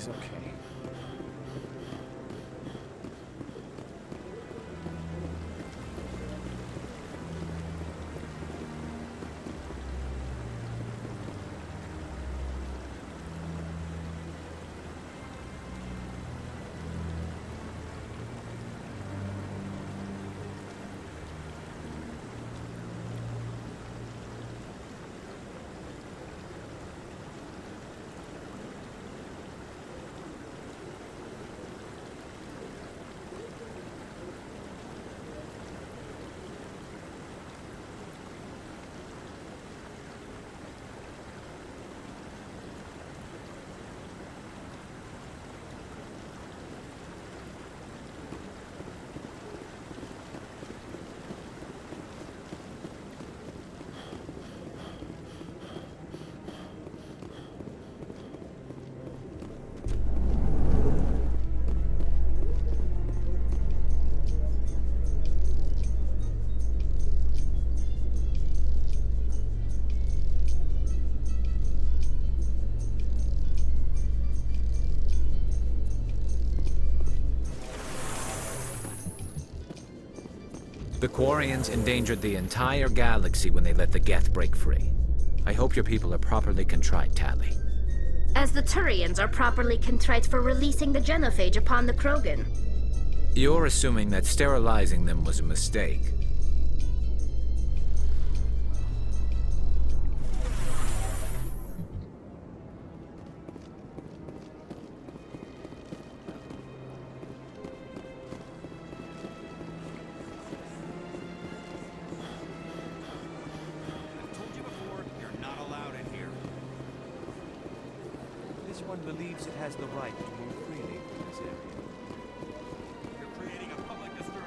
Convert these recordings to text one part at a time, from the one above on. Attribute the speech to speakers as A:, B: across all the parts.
A: Everything's okay.
B: The Quarians endangered the entire galaxy when they let the Geth break free. I hope your people are properly contrite, Tali.
C: As the Turians are properly contrite for releasing the genophage upon the Krogan.
B: You're assuming that sterilizing them was a mistake.
A: This one believes it has the right to move freely through this area.
D: You're creating a public disturbance.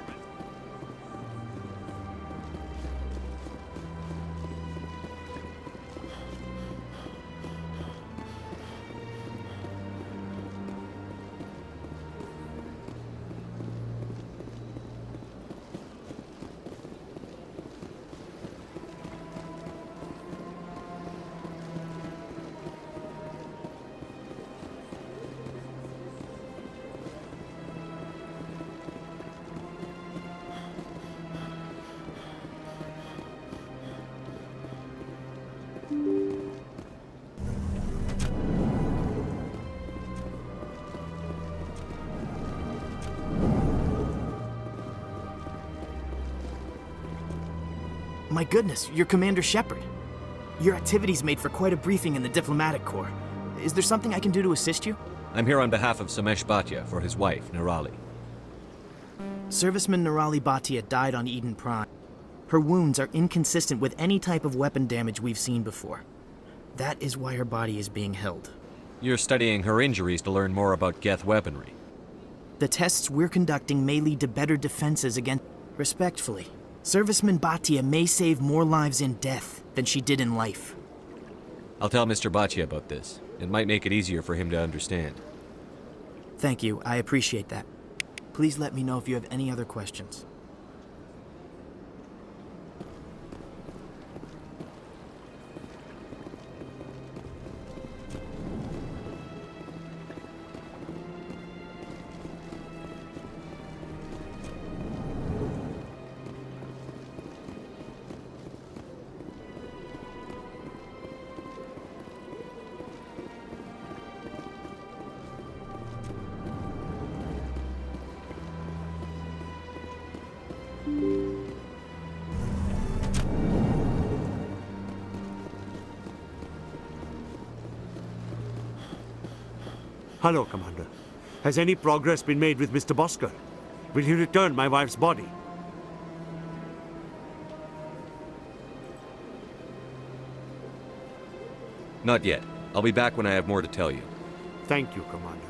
E: My goodness, you're Commander Shepard. Your activities made for quite a briefing in the Diplomatic Corps. Is there something I can do to assist you?
F: I'm here on behalf of Samesh Bhatia for his wife, Nirali.
E: Serviceman Nirali Bhatia died on Eden Prime. Her wounds are inconsistent with any type of weapon damage we've seen before. That is why her body is being held.
F: You're studying her injuries to learn more about Geth weaponry.
E: The tests we're conducting may lead to better defenses against... Respectfully, Serviceman Bhatia may save more lives in death than she did in life.
F: I'll tell Mr. Bhatia about this. It might make it easier for him to understand.
E: Thank you, I appreciate that. Please let me know if you have any other questions.
G: Hello, Commander. Has any progress been made with Mr. Bosker? Will he return my wife's body?
F: Not yet. I'll be back when I have more to tell you.
G: Thank you, Commander.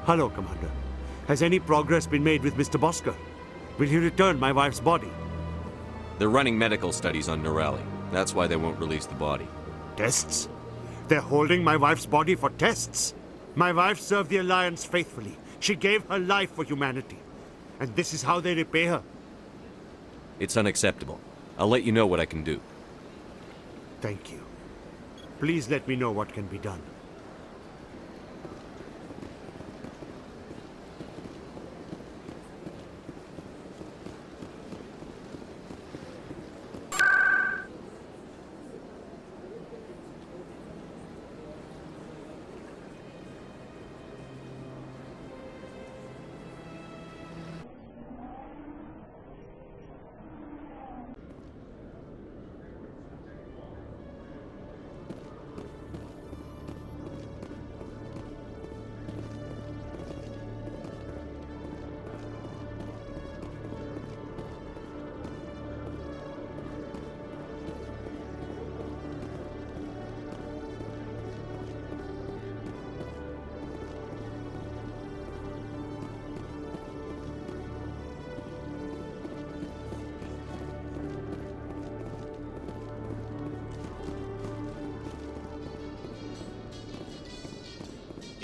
G: Hello, Commander. Has any progress been made with Mr. Bosker? Will he return my wife's body?
F: They're running medical studies on Nirali. That's why they won't release the body.
G: Tests? They're holding my wife's body for tests. My wife served the Alliance faithfully. She gave her life for humanity. And this is how they repay her.
F: It's unacceptable. I'll let you know what I can do.
G: Thank you. Please let me know what can be done.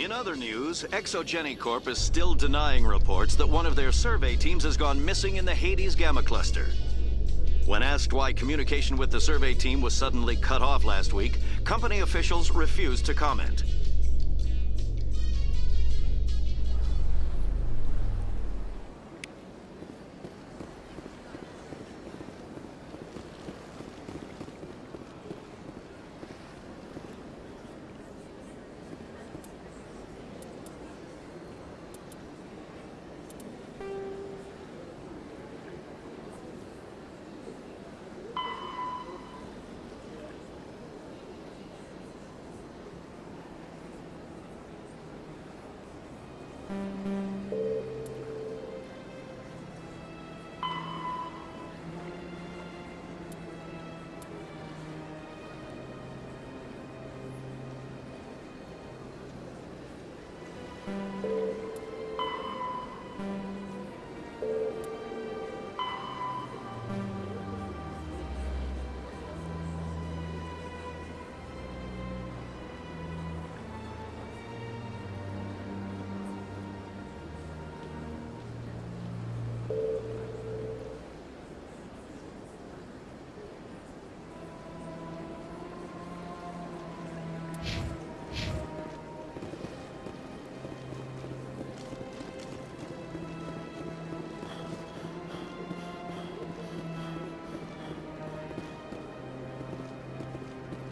H: In other news, Exogeny Corp is still denying reports that one of their survey teams has gone missing in the Hades Gamma Cluster. When asked why communication with the survey team was suddenly cut off last week, company officials refused to comment.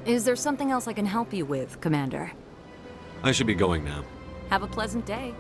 I: Is there something else I can help you with, Commander?
F: I should be going now.
I: Have a pleasant day.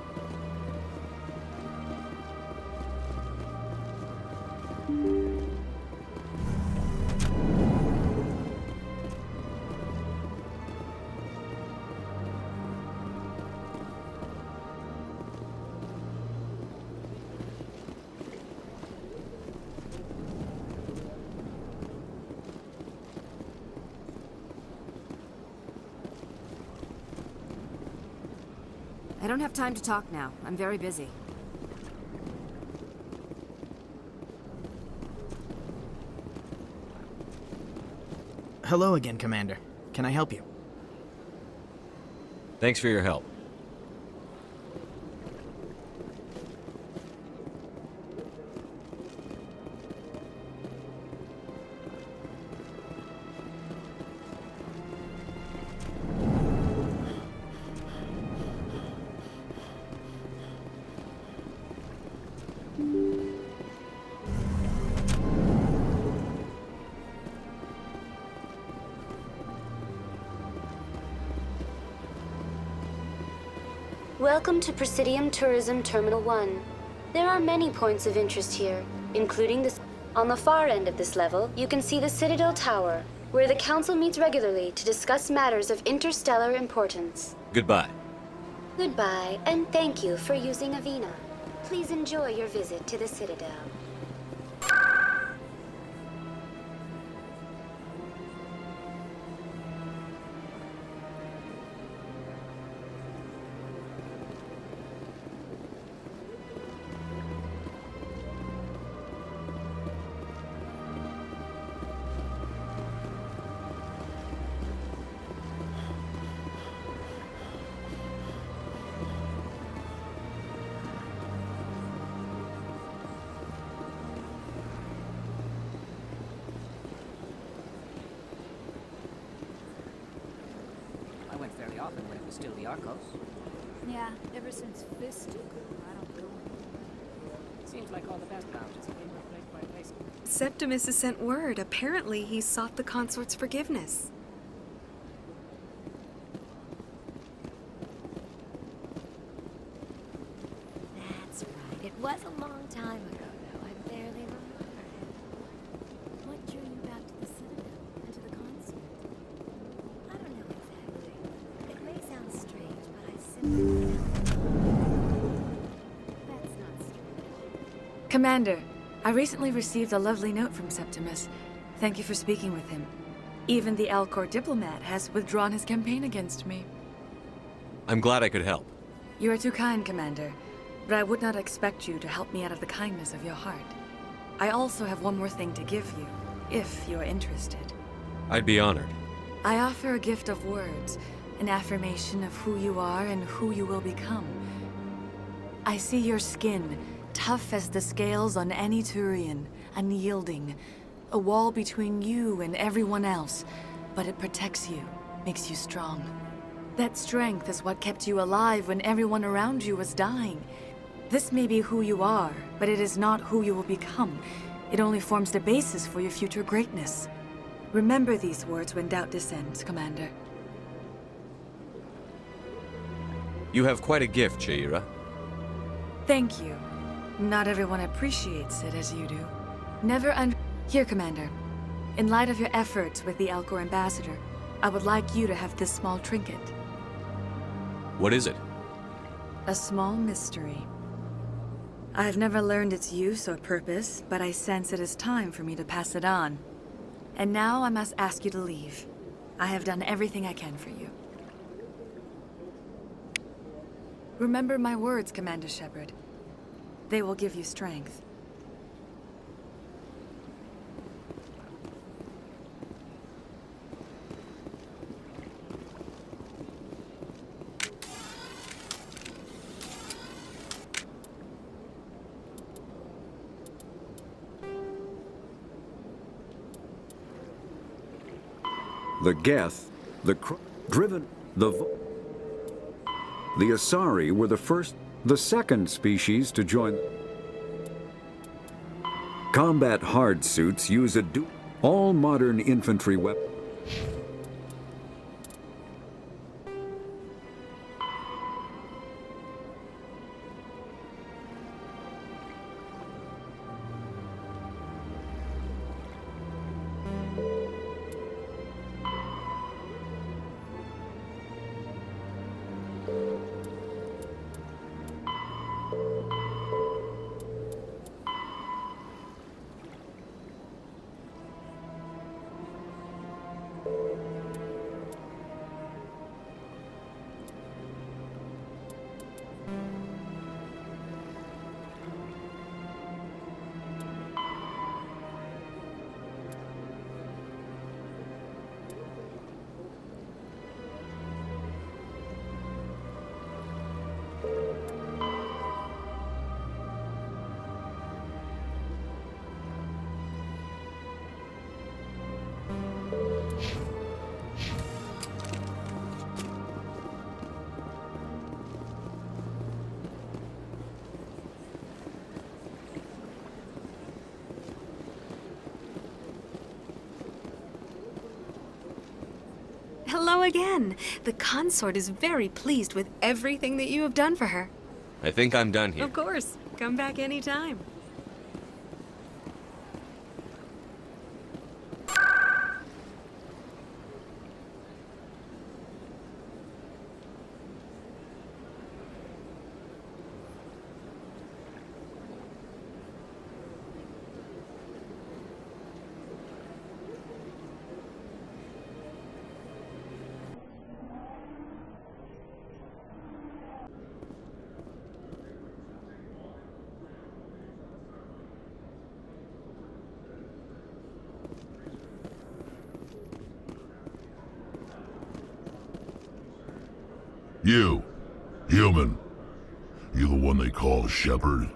I: I don't have time to talk now. I'm very busy.
E: Hello again, Commander. Can I help you?
F: Thanks for your help.
J: Welcome to Presidium Tourism Terminal 1. There are many points of interest here, including this. On the far end of this level, you can see the Citadel Tower, where the Council meets regularly to discuss matters of interstellar importance.
F: Goodbye.
J: Goodbye, and thank you for using Avina. Please enjoy your visit to the Citadel.
K: when it was still the Arcos.
L: Yeah, ever since Fist took over, I don't go.
K: Seems like all the best bounties have been replaced by places.
M: Septimus has sent word. Apparently, he sought the consort's forgiveness.
L: That's right. It was a long time ago, though. I barely remember it. What drew you back to the Citadel and to the consort? I don't know exactly. It may sound strange, but I simply That's not strange.
M: Commander, I recently received a lovely note from Septimus. Thank you for speaking with him. Even the Alcor diplomat has withdrawn his campaign against me.
F: I'm glad I could help.
M: You are too kind, Commander, but I would not expect you to help me out of the kindness of your heart. I also have one more thing to give you, if you are interested.
F: I'd be honored.
M: I offer a gift of words, an affirmation of who you are and who you will become. I see your skin, tough as the scales on any Turian, unyielding, a wall between you and everyone else, but it protects you, makes you strong. That strength is what kept you alive when everyone around you was dying. This may be who you are, but it is not who you will become. It only forms the basis for your future greatness. Remember these words when doubt descends, Commander.
F: You have quite a gift, Sha'ira.
M: Thank you. Not everyone appreciates it as you do. Here, Commander. In light of your efforts with the Alcor ambassador, I would like you to have this small trinket.
F: What is it?
M: A small mystery. I've never learned its use or purpose, but I sense it is time for me to pass it on. And now I must ask you to leave. I have done everything I can for you. Remember my words, Commander Shepard. They will give you strength.
N: The Geth, the Asari were the second species to join. Combat hard suits use all modern infantry weapons.
M: Hello again. The consort is very pleased with everything that you have done for her.
F: I think I'm done here.
M: Of course. Come back anytime.
O: You, human. You the one they call Shepard?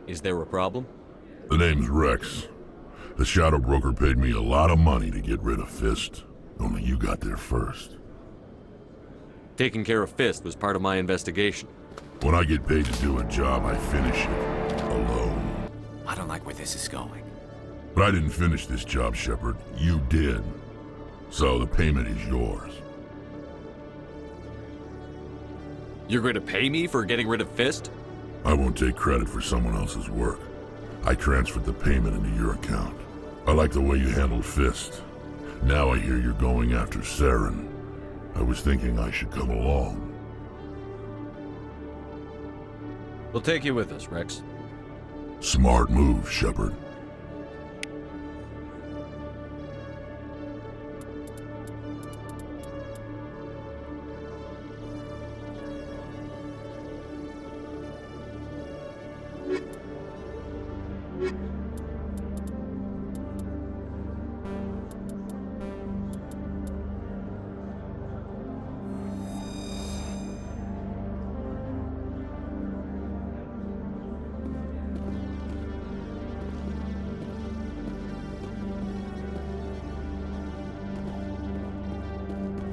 F: Is there a problem?
O: The name's Rex. The Shadow Broker paid me a lot of money to get rid of Fist. Only you got there first.
F: Taking care of Fist was part of my investigation.
O: When I get paid to do a job, I finish it. Alone.
B: I don't like where this is going.
O: But I didn't finish this job, Shepard. You did. So the payment is yours.
F: You're going to pay me for getting rid of Fist?
O: I won't take credit for someone else's work. I transferred the payment into your account. I like the way you handled Fist. Now I hear you're going after Saren. I was thinking I should come along.
F: We'll take you with us, Rex.
O: Smart move, Shepard.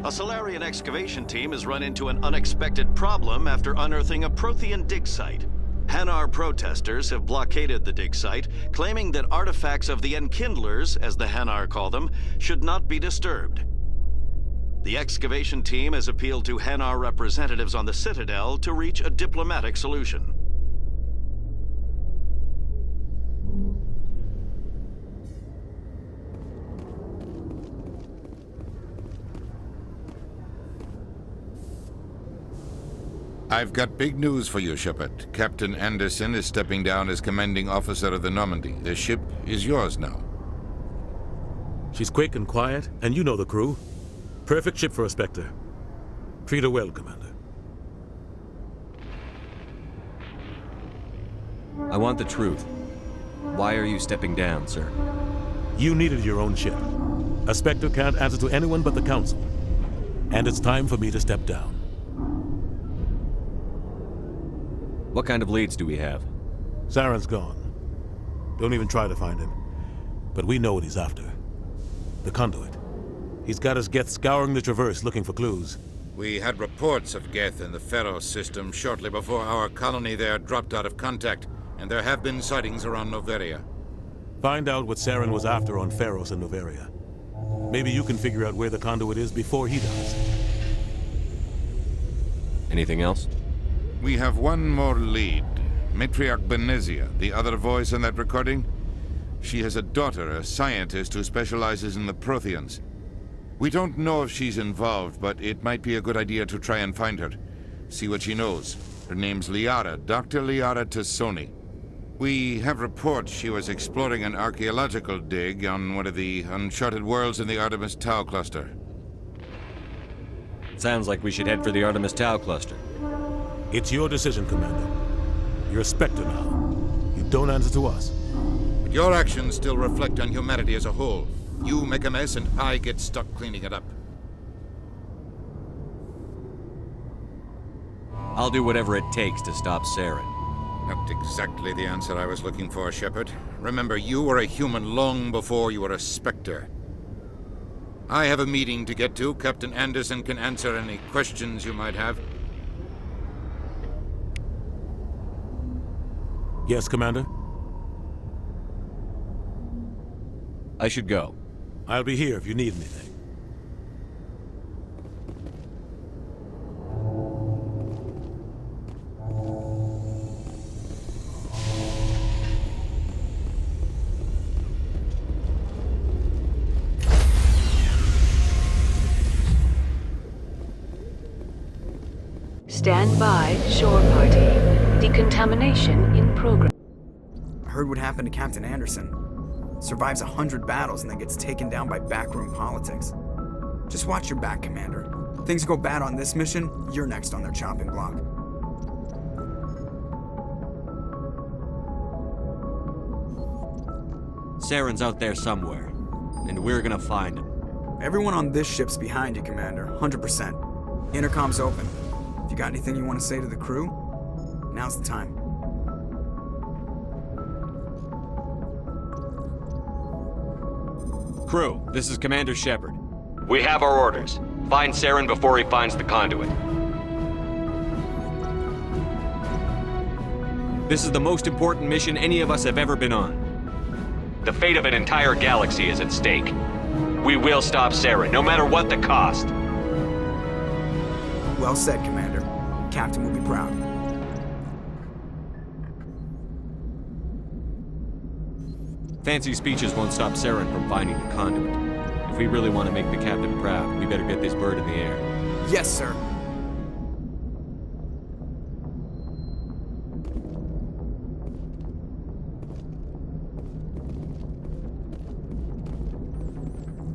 H: A Solarian excavation team has run into an unexpected problem after unearthing a Prothean dig site. Hanar protesters have blockaded the dig site, claiming that artifacts of the Enkindlers, as the Hanar call them, should not be disturbed. The excavation team has appealed to Hanar representatives on the Citadel to reach a diplomatic solution.
P: I've got big news for you, Shepard. Captain Anderson is stepping down as commanding officer of the Normandy. The ship is yours now.
D: She's quick and quiet, and you know the crew. Perfect ship for a Spectre. Treat her well, Commander.
F: I want the truth. Why are you stepping down, sir?
D: You needed your own ship. A Spectre can't answer to anyone but the Council. And it's time for me to step down.
F: What kind of leads do we have?
D: Saren's gone. Don't even try to find him. But we know what he's after. The Conduit. He's got us Geth scouring the Traverse looking for clues.
P: We had reports of Geth in the Pharos system shortly before our colony there dropped out of contact, and there have been sightings around Noveria.
D: Find out what Saren was after on Pharos and Noveria. Maybe you can figure out where the Conduit is before he does.
F: Anything else?
P: We have one more lead. Matriarch Benezia, the other voice in that recording. She has a daughter, a scientist who specializes in the Protheans. We don't know if she's involved, but it might be a good idea to try and find her. See what she knows. Her name's Liara, Dr. Liara Tassoni. We have reports she was exploring an archaeological dig on one of the uncharted worlds in the Artemis Tau cluster.
F: Sounds like we should head for the Artemis Tau cluster.
D: It's your decision, Commander. You're a Spectre now. You don't answer to us.
P: But your actions still reflect on humanity as a whole. You make a mess and I get stuck cleaning it up.
F: I'll do whatever it takes to stop Saren.
P: Not exactly the answer I was looking for, Shepard. Remember, you were a human long before you were a Spectre. I have a meeting to get to. Captain Anderson can answer any questions you might have.
D: Yes, Commander?
F: I should go.
D: I'll be here if you need anything.
M: Stand by, shore party. Decontamination in progress.
Q: I heard what happened to Captain Anderson. Survives 100 battles and then gets taken down by backroom politics. Just watch your back, Commander. Things go bad on this mission, you're next on their chopping block.
F: Saren's out there somewhere, and we're gonna find him.
Q: Everyone on this ship's behind you, Commander. 100%. Intercom's open. If you got anything you want to say to the crew, now's the time.
F: Crew, this is Commander Shepard. We have our orders. Find Saren before he finds the Conduit. This is the most important mission any of us have ever been on. The fate of an entire galaxy is at stake. We will stop Saren, no matter what the cost.
Q: Well said, Commander. Captain will be proud.
F: Fancy speeches won't stop Saren from finding the conduit. If we really want to make the captain proud, we better get this bird in the air.
Q: Yes, sir.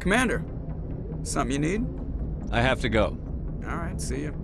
Q: Commander, something you need?
F: I have to go.
Q: All right, see you.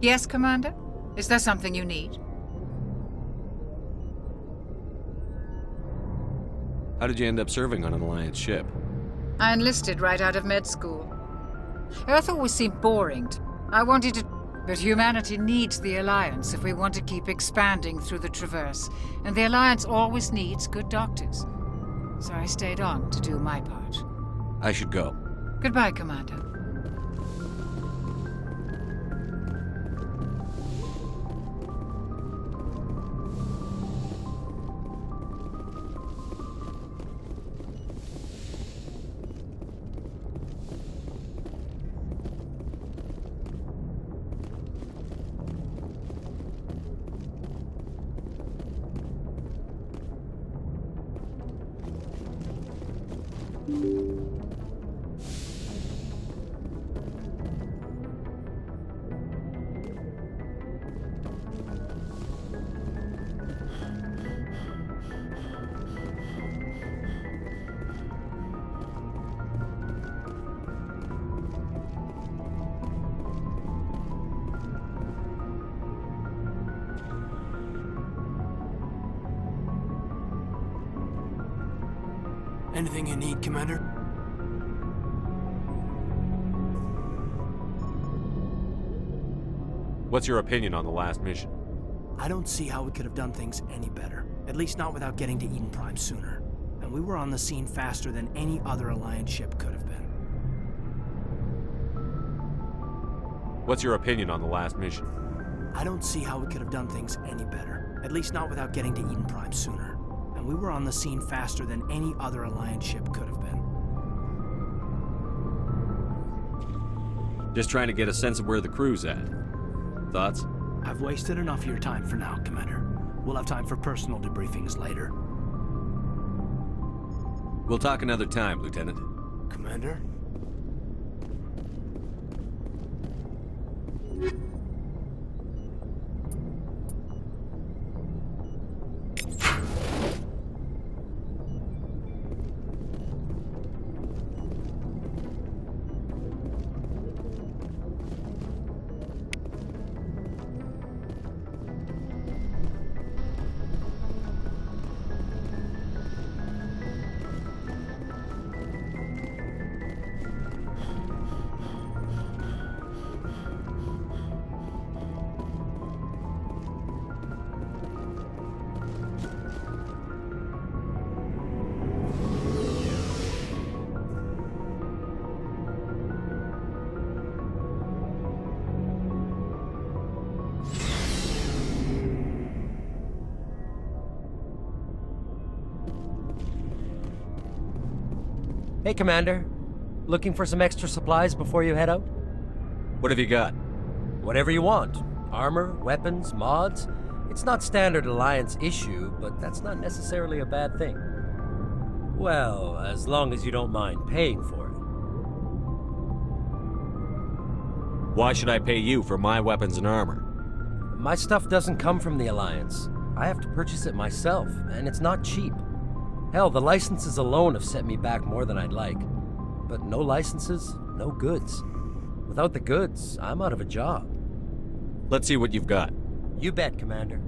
R: Yes, Commander? Is there something you need?
F: How did you end up serving on an Alliance ship?
R: I enlisted right out of med school. Earth always seemed boring. I wanted to... But humanity needs the Alliance if we want to keep expanding through the Traverse. And the Alliance always needs good doctors. So I stayed on to do my part.
F: I should go.
R: Goodbye, Commander.
E: Anything you need, Commander?
F: What's your opinion on the last mission?
E: I don't see how we could have done things any better. At least not without getting to Eden Prime sooner. And we were on the scene faster than any other Alliance ship could have been.
F: What's your opinion on the last mission?
E: I don't see how we could have done things any better. At least not without getting to Eden Prime sooner. And we were on the scene faster than any other Alliance ship could have been.
F: Just trying to get a sense of where the crew's at. Thoughts?
S: I've wasted enough of your time for now, Commander. We'll have time for personal debriefings later.
F: We'll talk another time, Lieutenant.
S: Commander?
T: Hey, Commander. Looking for some extra supplies before you head out?
F: What have you got?
T: Whatever you want. Armor, weapons, mods. It's not standard Alliance issue, but that's not necessarily a bad thing. Well, as long as you don't mind paying for it.
F: Why should I pay you for my weapons and armor?
T: My stuff doesn't come from the Alliance. I have to purchase it myself, and it's not cheap. Hell, the licenses alone have set me back more than I'd like. But no licenses, no goods. Without the goods, I'm out of a job.
F: Let's see what you've got.
T: You bet, Commander.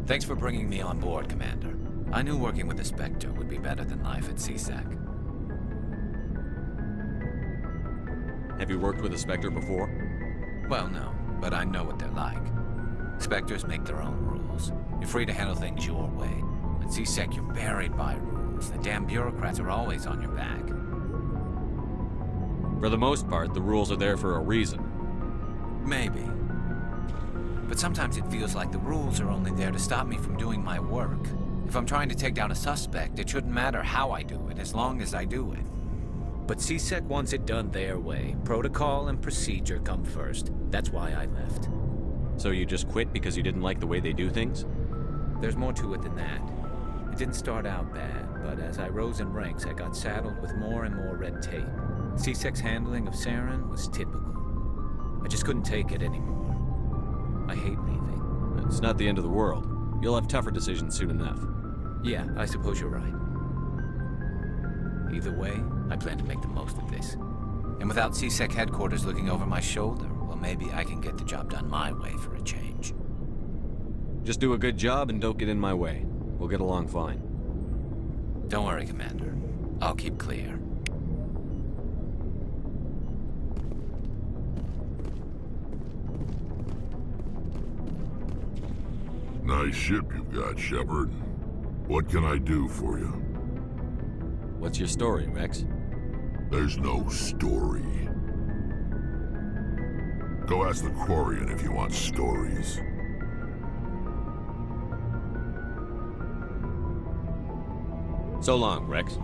B: Thanks for bringing me on board, Commander. I knew working with the Spectre would be better than life at CSEC.
F: Have you worked with a Spectre before?
B: Well, no, but I know what they're like. Spectres make their own rules. You're free to handle things your way. At CSEC, you're buried by rules. The damn bureaucrats are always on your back.
F: For the most part, the rules are there for a reason.
B: Maybe. But sometimes it feels like the rules are only there to stop me from doing my work. If I'm trying to take down a suspect, it shouldn't matter how I do it, as long as I do it. But CSEC wants it done their way. Protocol and procedure come first. That's why I left.
F: So you just quit because you didn't like the way they do things?
B: There's more to it than that. It didn't start out bad, but as I rose in ranks, I got saddled with more and more red tape. CSEC's handling of Saren was typical. I just couldn't take it anymore. I hate leaving.
F: It's not the end of the world. You'll have tougher decisions soon enough.
B: Yeah, I suppose you're right. Either way, I plan to make the most of this. And without CSEC headquarters looking over my shoulder, well, maybe I can get the job done my way for a change.
F: Just do a good job and don't get in my way. We'll get along fine.
B: Don't worry, Commander. I'll keep clear.
O: Nice ship you've got, Shepard. What can I do for you?
F: What's your story, Rex?
O: There's no story. Go ask the Quarian if you want stories.
F: So long, Rex.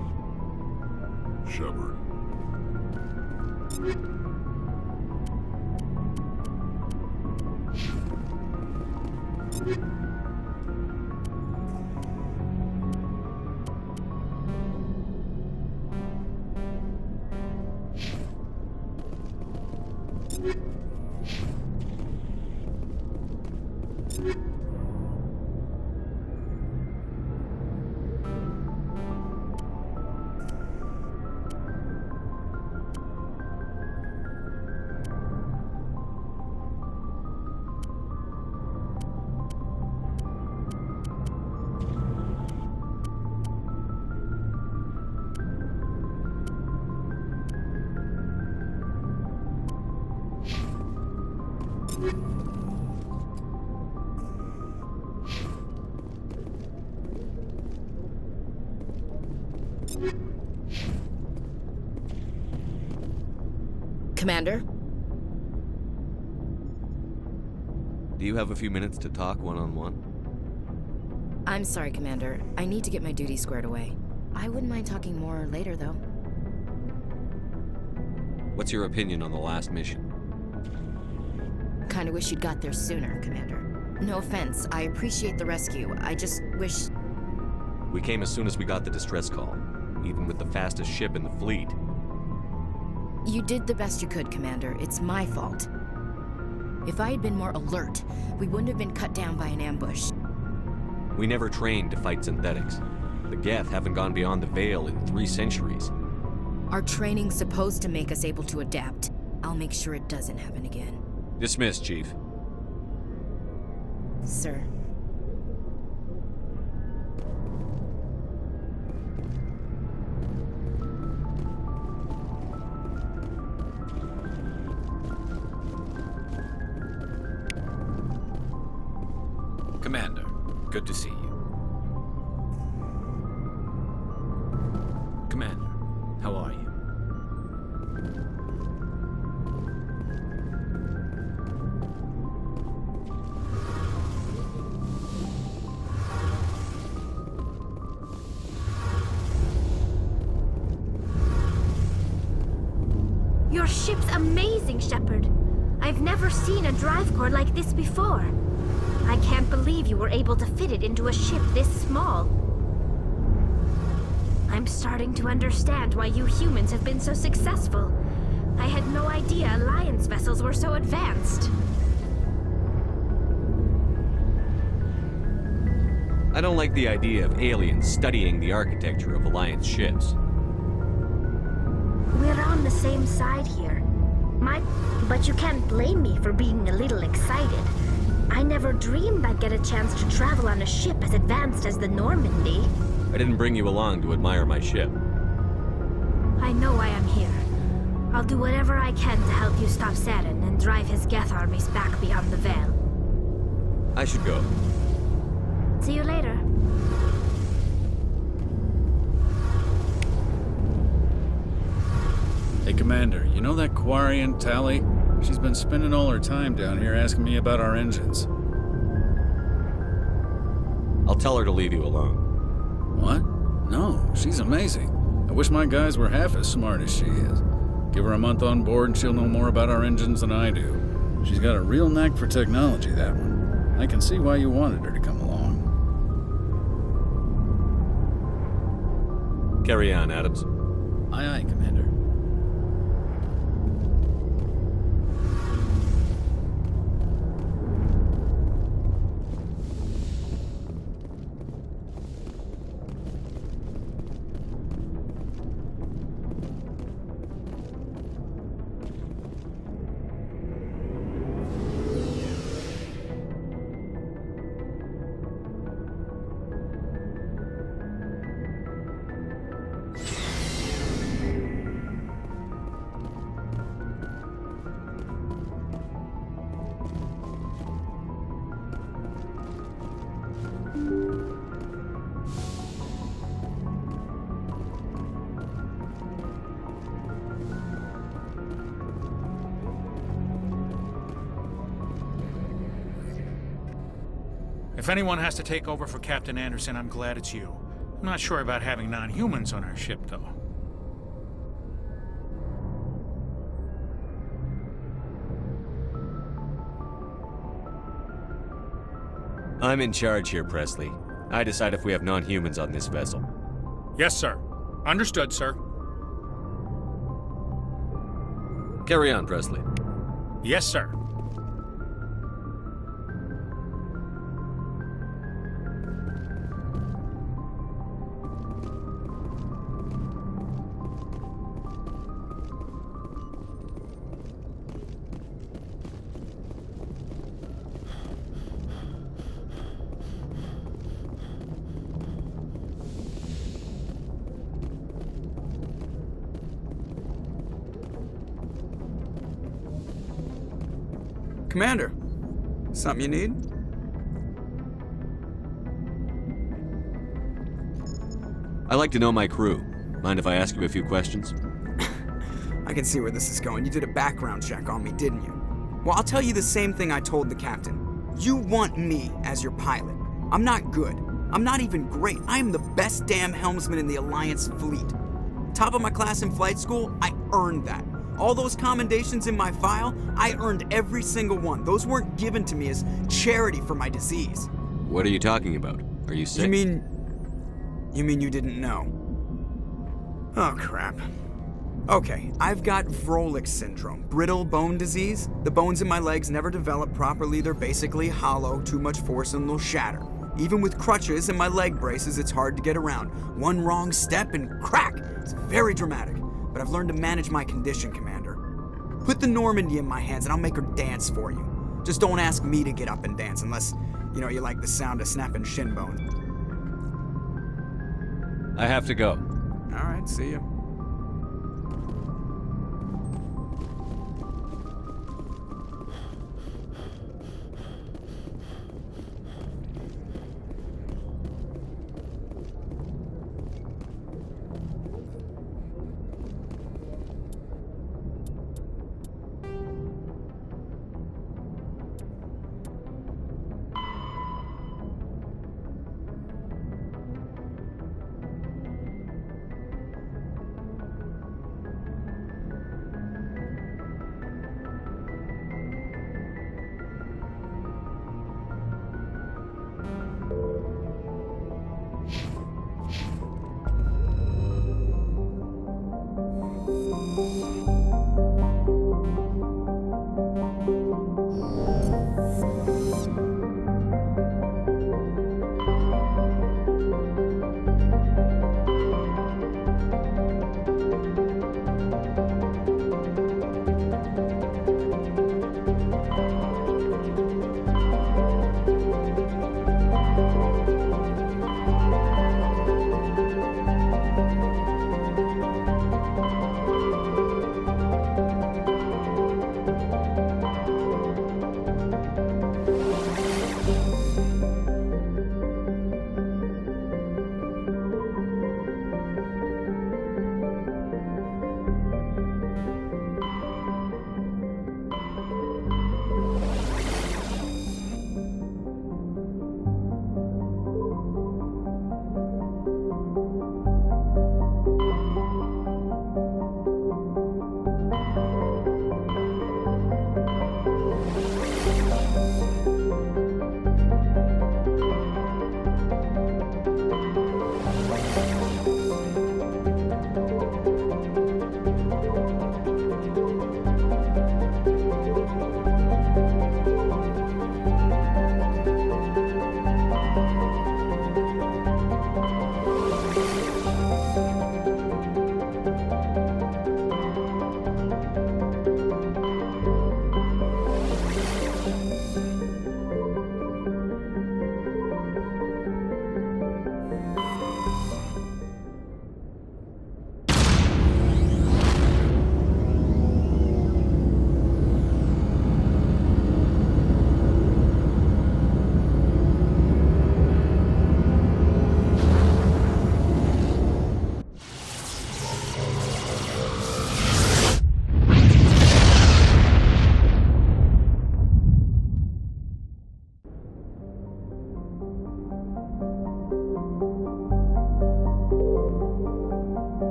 O: Shepard.
U: Commander?
F: Do you have a few minutes to talk one-on-one?
I: I'm sorry, Commander. I need to get my duty squared away. I wouldn't mind talking more later, though.
F: What's your opinion on the last mission?
I: Kinda wish you'd got there sooner, Commander. No offense, I appreciate the rescue. I just wish...
F: We came as soon as we got the distress call, even with the fastest ship in the fleet.
I: You did the best you could, Commander. It's my fault. If I had been more alert, we wouldn't have been cut down by an ambush.
F: We never trained to fight synthetics. The Geth haven't gone beyond the Veil in 3 centuries.
I: Our training's supposed to make us able to adapt. I'll make sure it doesn't happen again.
F: Dismissed, Chief.
I: Sir.
B: Commander, good to see you. Commander, how are you?
C: Your ship's amazing, Shepard. I've never seen a drive core like this before. I can't believe you were able to fit it into a ship this small. I'm starting to understand why you humans have been so successful. I had no idea Alliance vessels were so advanced.
F: I don't like the idea of aliens studying the architecture of Alliance ships.
C: We're on the same side here. But you can't blame me for being a little excited. I never dreamed I'd get a chance to travel on a ship as advanced as the Normandy.
F: I didn't bring you along to admire my ship.
C: I know why I'm here. I'll do whatever I can to help you stop Saren and drive his Geth armies back beyond the Veil.
F: I should go.
C: See you later.
U: Hey, Commander, you know that Quarian, Tali? She's been spending all her time down here asking me about our engines.
F: I'll tell her to leave you alone.
U: What? No, she's amazing. I wish my guys were half as smart as she is. Give her a month on board and she'll know more about our engines than I do. She's got a real knack for technology, that one. I can see why you wanted her to come along.
F: Carry on, Adams.
U: Aye, aye, Commander.
V: If anyone has to take over for Captain Anderson, I'm glad it's you. I'm not sure about having non-humans on our ship, though.
F: I'm in charge here, Presley. I decide if we have non-humans on this vessel.
V: Yes, sir. Understood, sir.
F: Carry on, Presley.
V: Yes, sir.
Q: Commander, something you need?
F: I like to know my crew. Mind if I ask you a few questions?
Q: I can see where this is going. You did a background check on me, didn't you? Well, I'll tell you the same thing I told the captain. You want me as your pilot. I'm not good. I'm not even great. I am the best damn helmsman in the Alliance fleet. Top of my class in flight school, I earned that. All those commendations in my file, I earned every single one. Those weren't given to me as charity for my disease.
F: What are you talking about? Are you sick?
Q: You mean you didn't know? Oh, crap. Okay, I've got Vrolik syndrome, brittle bone disease. The bones in my legs never develop properly. They're basically hollow, too much force and they'll shatter. Even with crutches and my leg braces, it's hard to get around. One wrong step and crack! It's very dramatic, but I've learned to manage my condition, Commander. Put the Normandy in my hands and I'll make her dance for you. Just don't ask me to get up and dance unless, you like the sound of snapping shin bones.
F: I have to go.
Q: All right, see ya.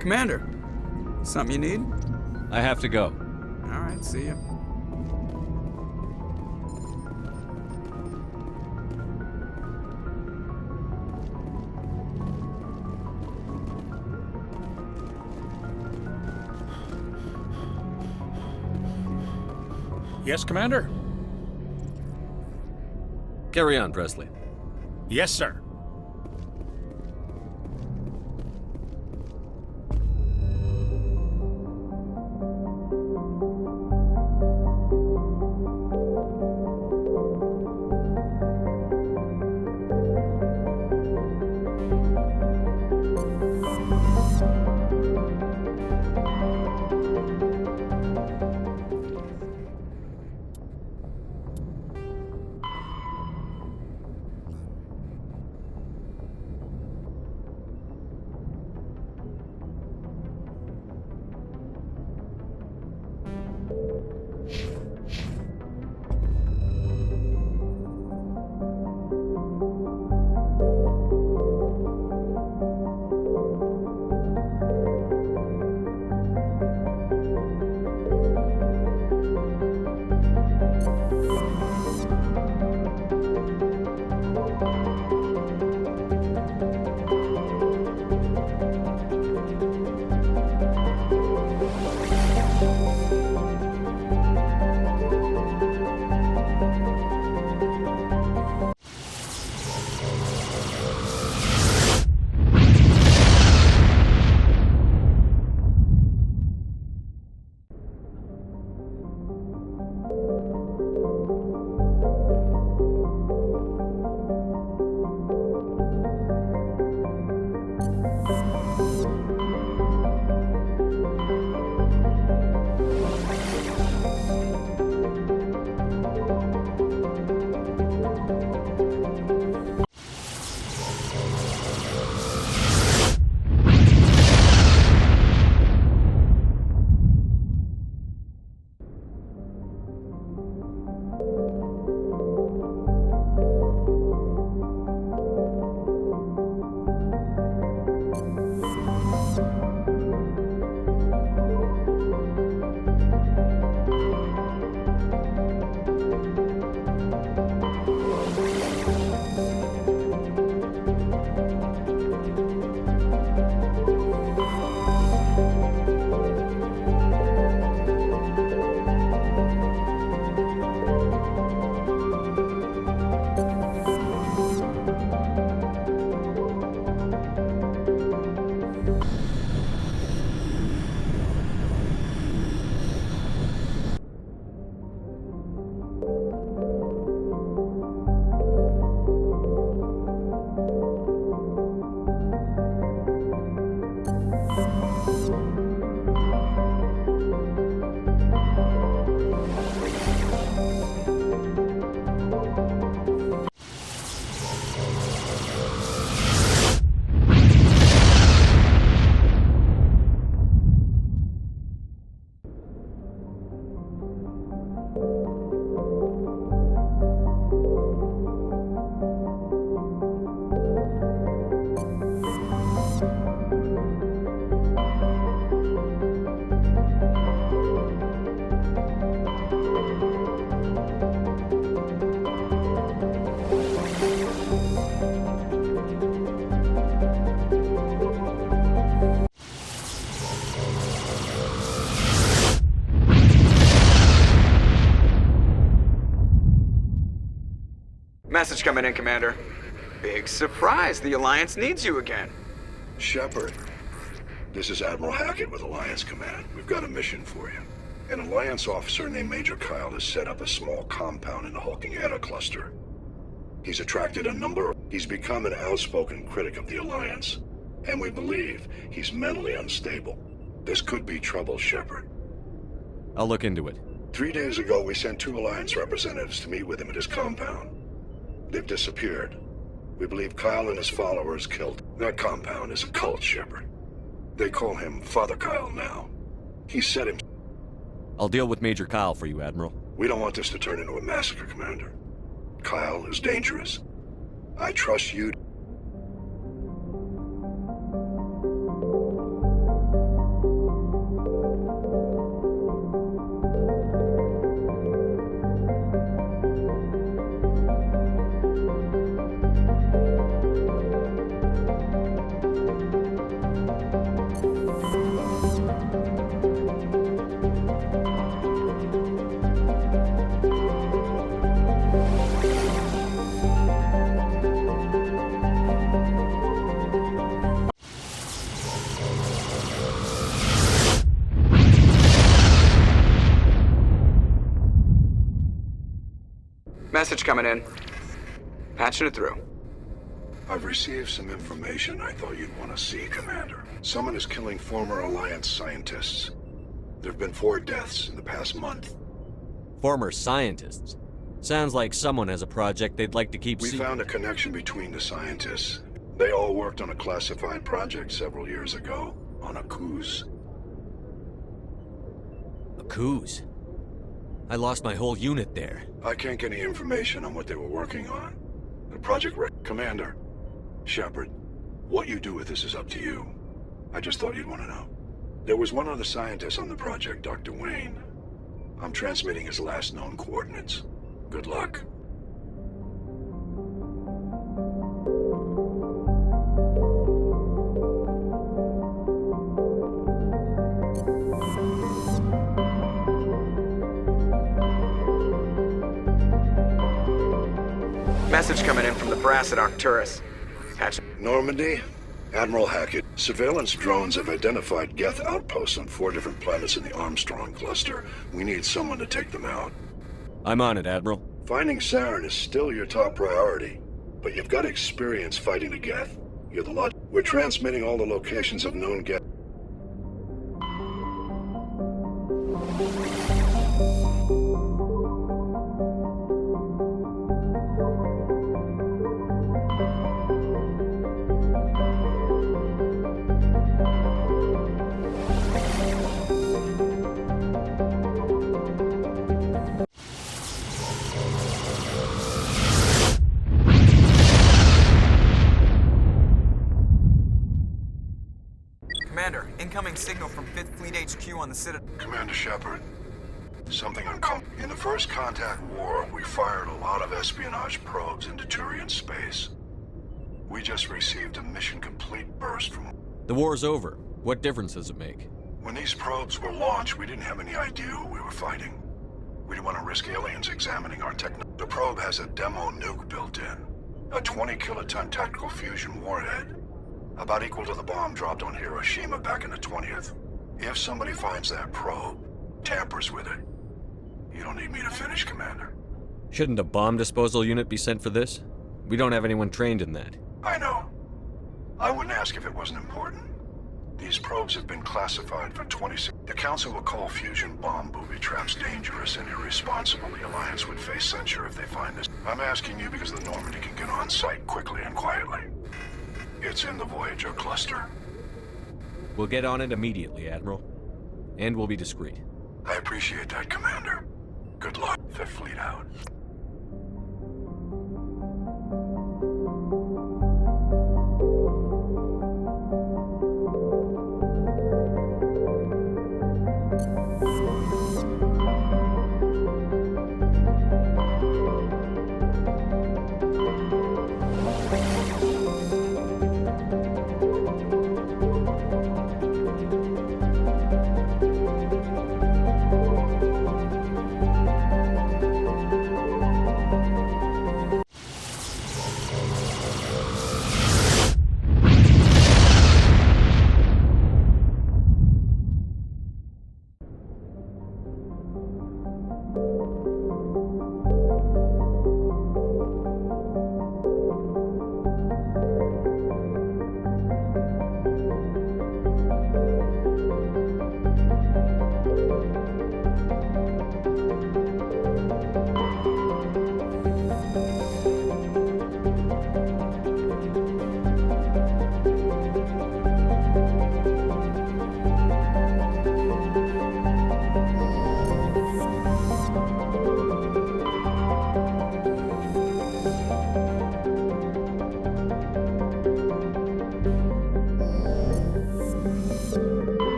Q: Commander, something you need?
F: I have to go.
Q: All right, see ya.
V: Yes, Commander?
A: Carry on, Presley.
V: Yes, sir.
G: Message coming in, Commander. Big surprise, the Alliance needs you again.
W: Shepard, this is Admiral Hackett with Alliance Command. We've got a mission for you. An Alliance officer named Major Kyle has set up a small compound in the Hulking Eta cluster. He's attracted a number. He's become an outspoken critic of the Alliance, and we believe he's mentally unstable. This could be trouble, Shepard.
A: I'll look into it.
W: 3 days ago, we sent 2 Alliance representatives to meet with him at his compound. They've disappeared. We believe Kyle and his followers killed. That compound is a cult, Shepard. They call him Father Kyle now. He set him.
A: I'll deal with Major Kyle for you, Admiral.
W: We don't want this to turn into a massacre, Commander. Kyle is dangerous. I trust you.
G: Message coming in. Patching it through.
W: I've received some information I thought you'd want to see, Commander. Someone is killing former Alliance scientists. There have been 4 deaths in the past month.
A: Former scientists? Sounds like someone has a project they'd like to keep
W: We
A: secret.
W: found a connection between the scientists. They all worked on a classified project several years ago, on Akuz.
A: Akuz? I lost my whole unit there.
W: I can't get any information on what they were working on. The project Commander, Shepard, what you do with this is up to you. I just thought you'd want to know. There was one other scientist on the project, Dr. Wayne. I'm transmitting his last known coordinates. Good luck.
G: Message coming in from the brass at Arcturus.
W: Normandy, Admiral Hackett. Surveillance drones have identified Geth outposts on 4 different planets in the Armstrong cluster. We need someone to take them out.
A: I'm on it, Admiral.
W: Finding Saren is still your top priority, but you've got experience fighting the Geth. You're the lot. We're transmitting all the locations of known Geth.
G: Commander, incoming signal from 5th Fleet HQ on the Citadel.
W: Commander Shepard, something uncomfortable. In the First Contact War, we fired a lot of espionage probes into Turian space. We just received a mission complete burst from...
A: The war's over. What difference does it make?
W: When these probes were launched, we didn't have any idea who we were fighting. We didn't want to risk aliens examining our The probe has a demo nuke built in. A 20-kiloton tactical fusion warhead. About equal to the bomb dropped on Hiroshima back in the 20th. If somebody finds that probe, tampers with it, you don't need me to finish, Commander.
A: Shouldn't a bomb disposal unit be sent for this? We don't have anyone trained in that.
W: I know. I wouldn't ask if it wasn't important. These probes have been classified for 26... The Council will call fusion bomb booby traps dangerous and irresponsible. The Alliance would face censure if they find this. I'm asking you because the Normandy can get on site quickly and quietly. It's in the Voyager cluster.
A: We'll get on it immediately, Admiral. And we'll be discreet.
W: I appreciate that, Commander. Good luck. 5th Fleet out.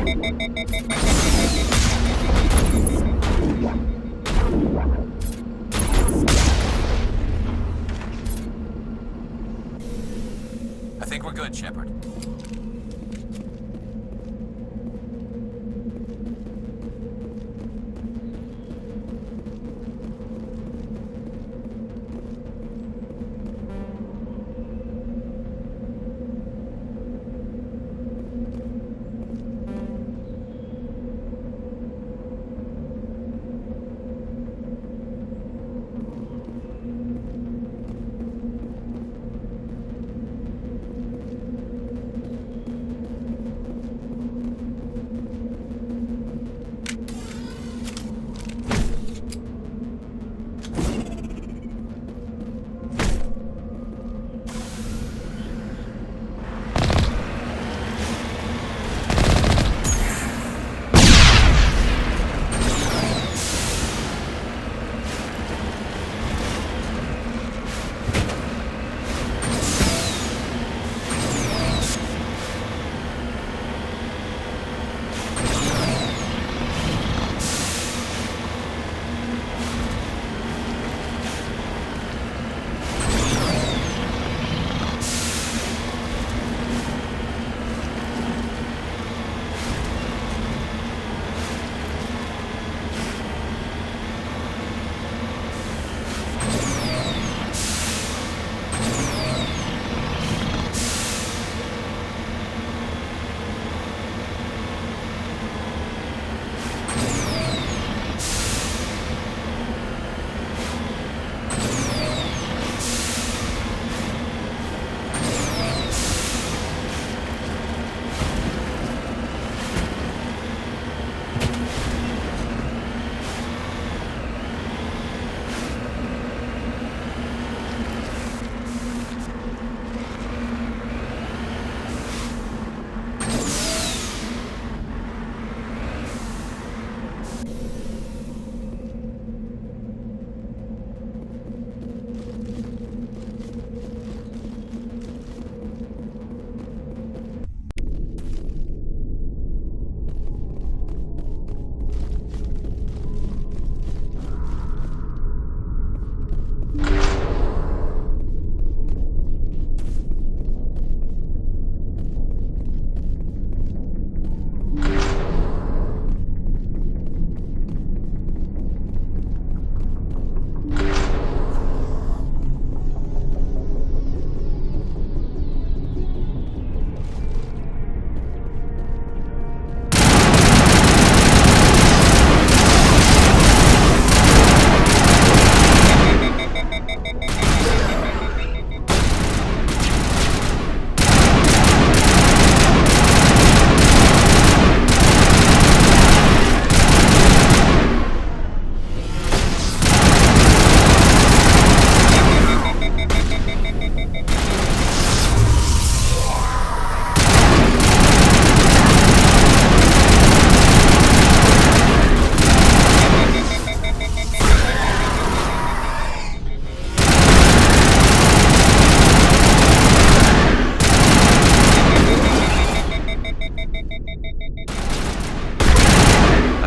B: I think we're good, Shepard.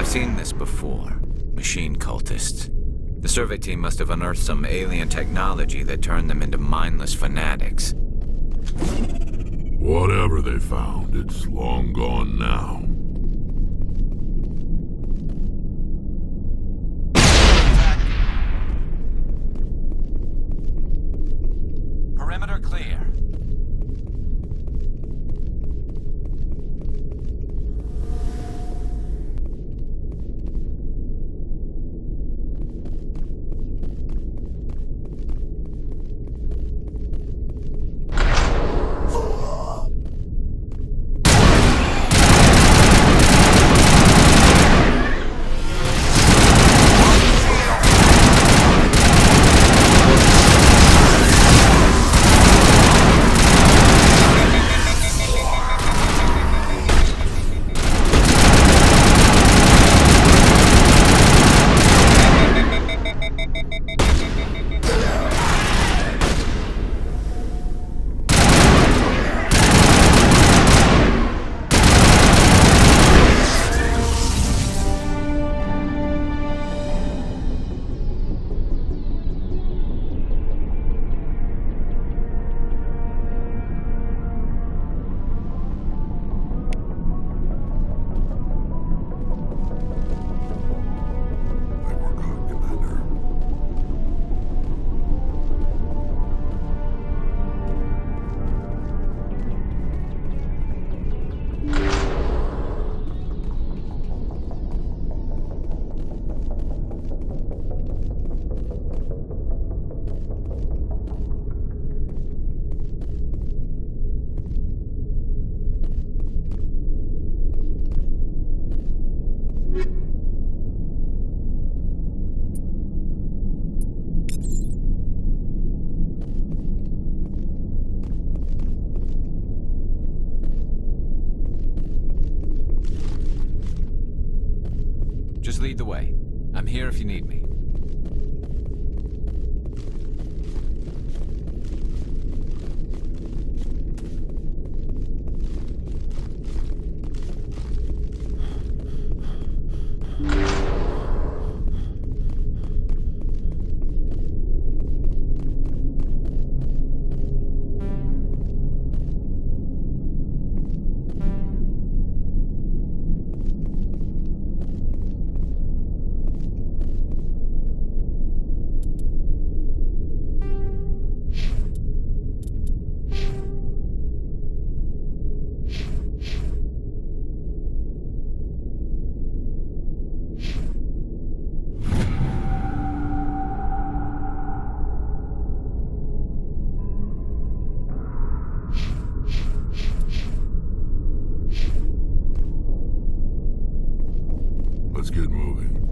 B: Seen this before. Machine cultists. The survey team must have unearthed some alien technology that turned them into mindless fanatics.
O: Whatever they found, it's long gone now.
B: Perimeter clear. Just lead the way. I'm here if you need me.
O: Let's get moving.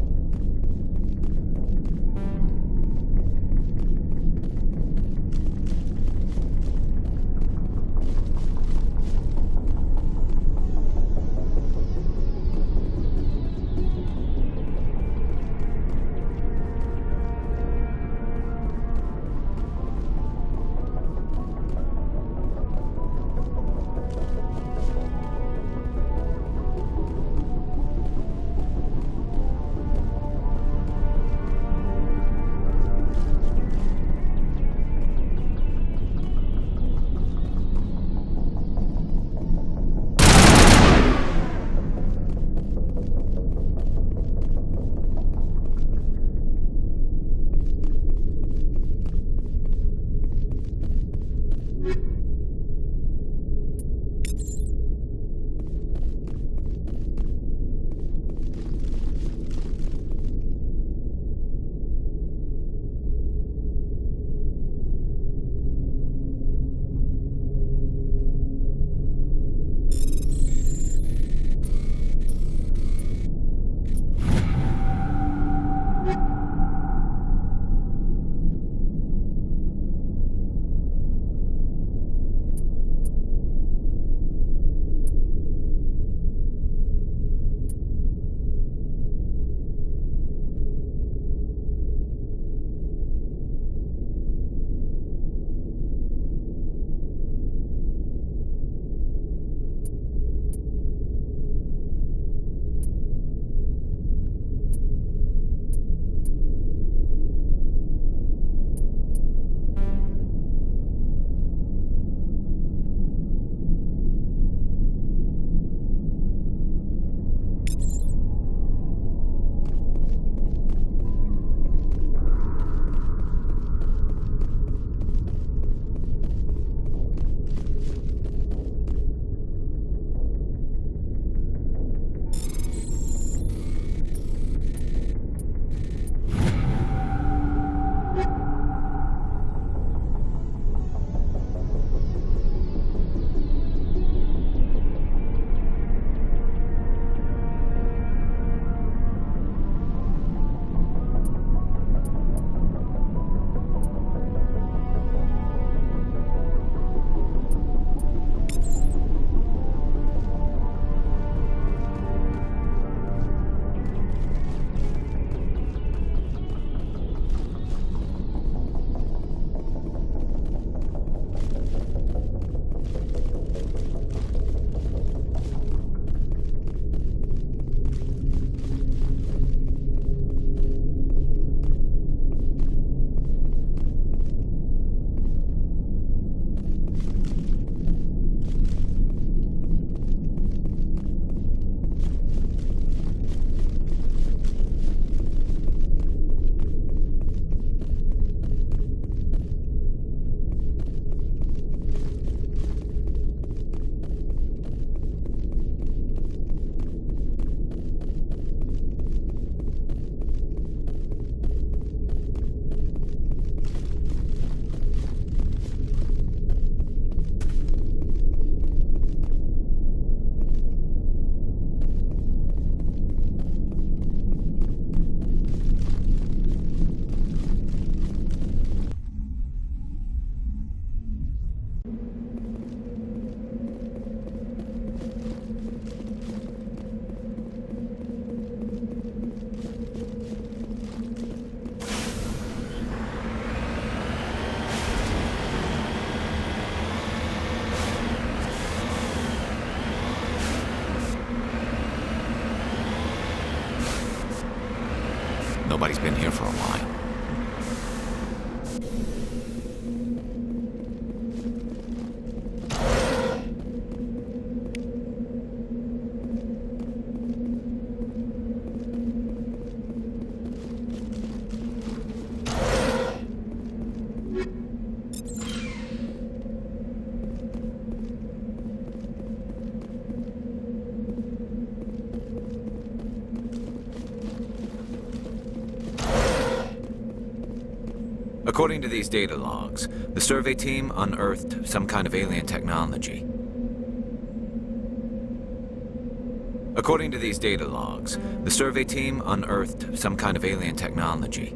B: Nobody's been here for a while. According to these data logs, the survey team unearthed some kind of alien technology. According to these data logs, the survey team unearthed some kind of alien technology.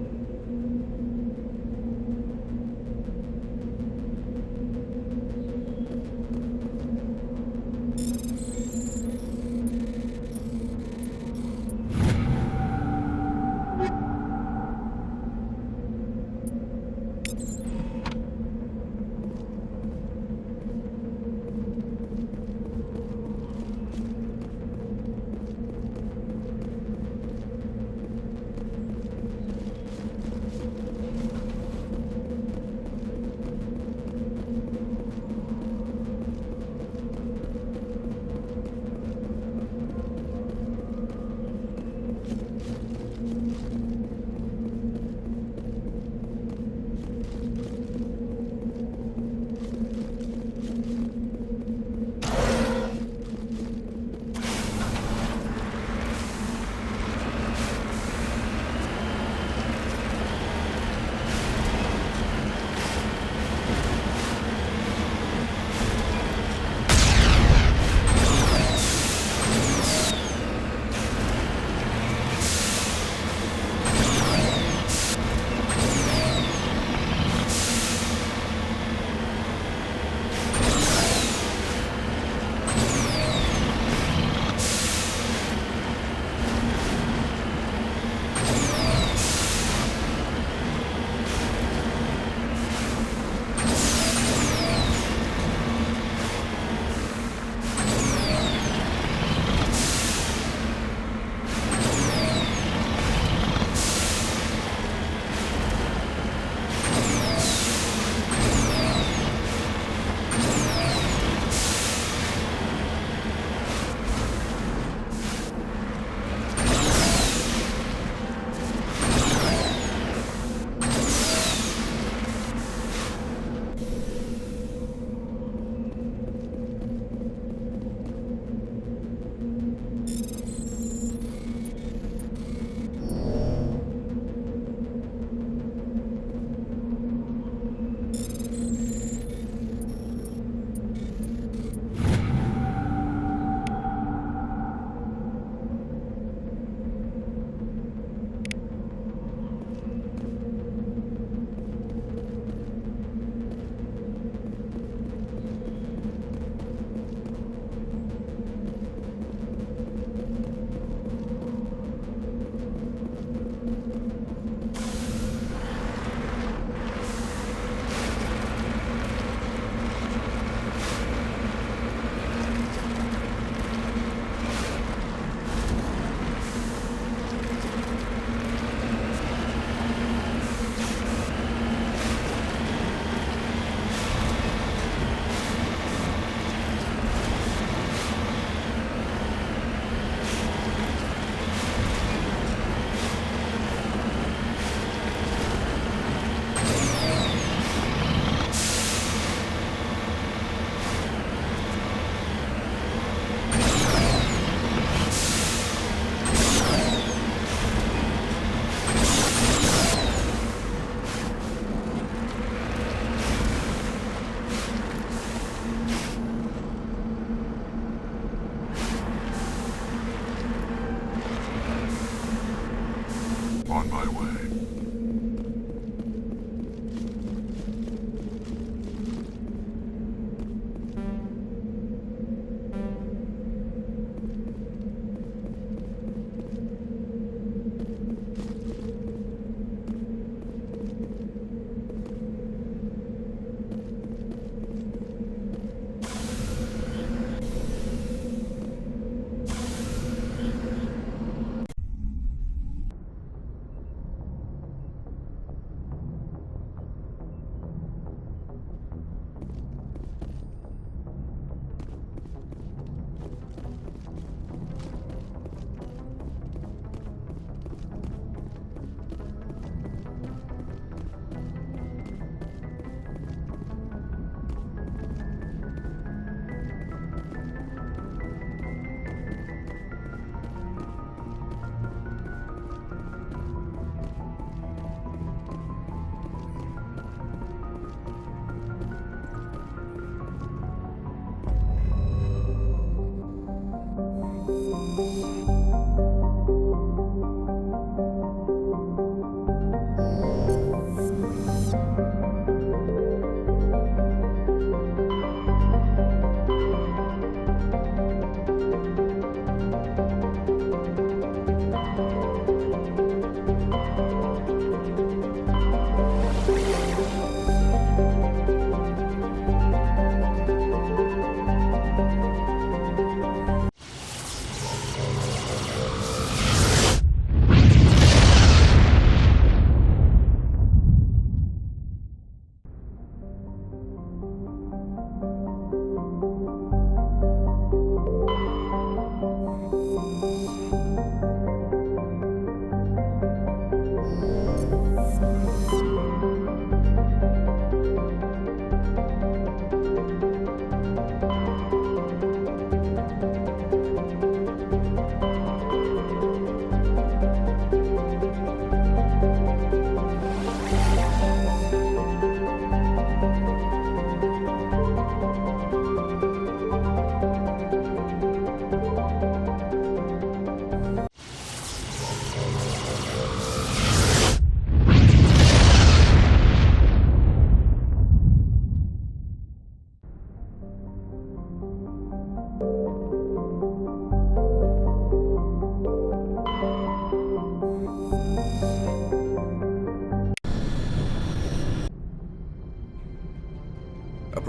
O: On my way.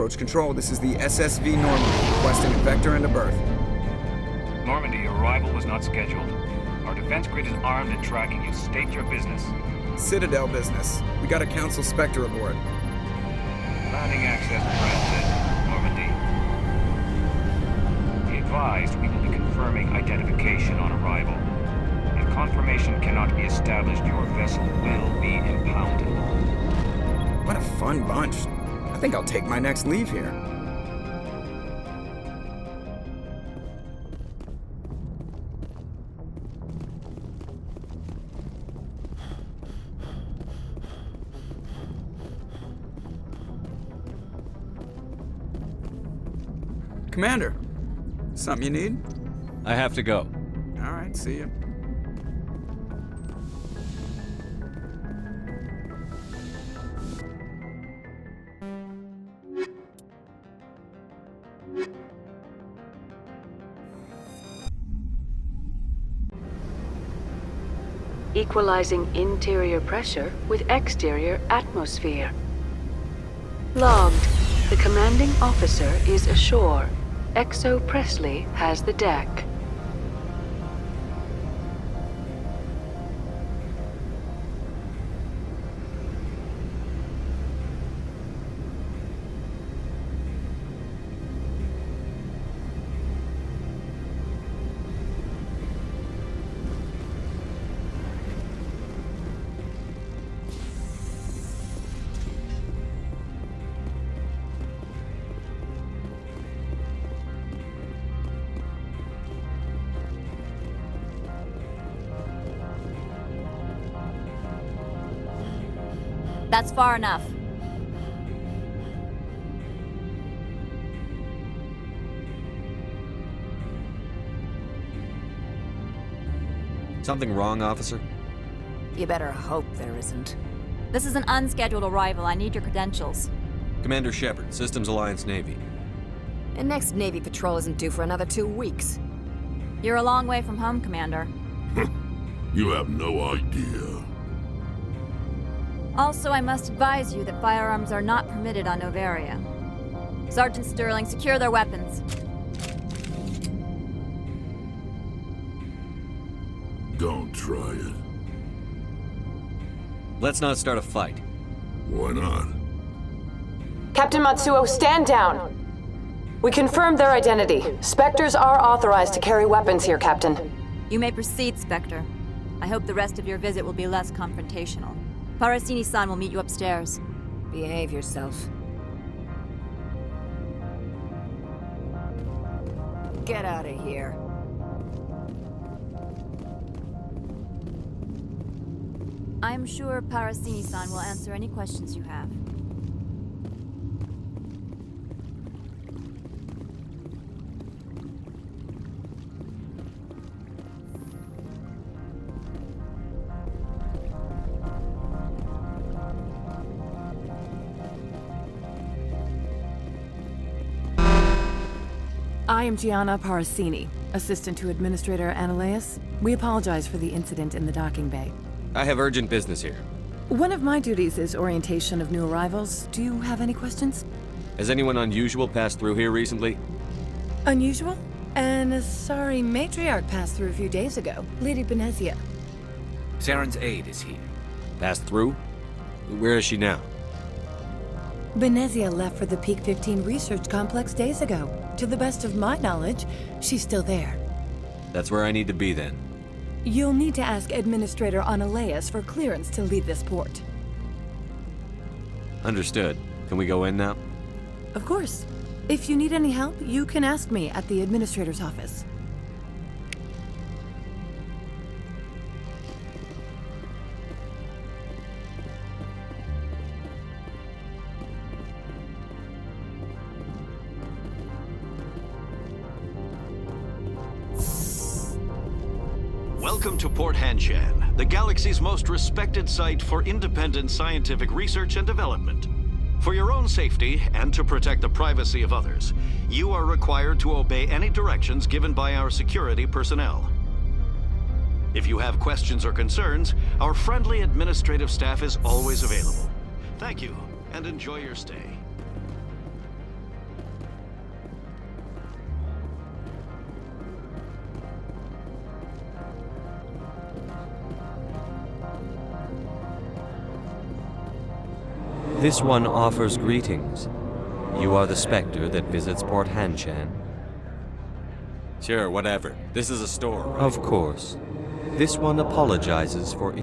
Q: Approach Control, this is the SSV Normandy, requesting a vector and a berth.
J: Normandy, your arrival was not scheduled. Our defense grid is armed and tracking you. State your business.
Q: Citadel business. We got a Council Spectre aboard.
J: Landing access granted, Normandy. Be advised, we will be confirming identification on arrival. If confirmation cannot be established, your vessel will be impounded.
Q: What a fun bunch. I think I'll take my next leave here. Commander, something you need?
A: I have to go.
Q: All right, see you.
K: Equalizing interior pressure with exterior atmosphere. Logged. The commanding officer is ashore. Exo Presley has the deck.
L: That's far enough.
A: Something wrong, officer?
L: You better hope there isn't. This is an unscheduled arrival. I need your credentials.
A: Commander Shepard, Systems Alliance Navy.
L: And next Navy patrol isn't due for another 2 weeks. You're a long way from home, Commander.
O: You have no idea.
L: Also, I must advise you that firearms are not permitted on Noveria. Sergeant Sterling, secure their weapons.
O: Don't try it.
A: Let's not start a fight.
O: Why not?
X: Captain Matsuo, stand down! We confirmed their identity. Spectres are authorized to carry weapons here, Captain.
L: You may proceed, Spectre. I hope the rest of your visit will be less confrontational. Parasini-san will meet you upstairs. Behave yourself. Get out of here. I'm sure Parasini-san will answer any questions you have.
Y: I am Gianna Parasini, assistant to Administrator Ananias. We apologize for the incident in the docking bay.
A: I have urgent business here.
Y: One of my duties is orientation of new arrivals. Do you have any questions?
A: Has anyone unusual passed through here recently?
Y: Unusual? An Asari matriarch passed through a few days ago. Lady Benezia.
B: Saren's aide is here.
A: Passed through? Where is she now?
Y: Benezia left for the Peak 15 research complex days ago. To the best of my knowledge, she's still there.
A: That's where I need to be then.
Y: You'll need to ask Administrator Ananias for clearance to leave this port.
A: Understood. Can we go in now?
Y: Of course. If you need any help, you can ask me at the Administrator's office.
H: Welcome to Port Hanshan, the galaxy's most respected site for independent scientific research and development. For your own safety and to protect the privacy of others, you are required to obey any directions given by our security personnel. If you have questions or concerns, our friendly administrative staff is always available. Thank you, and enjoy your stay.
A: This one offers greetings. You are the Spectre that visits Port Hanshan?
F: Sure, whatever. This is a store, right?
A: Of course. This one apologizes for...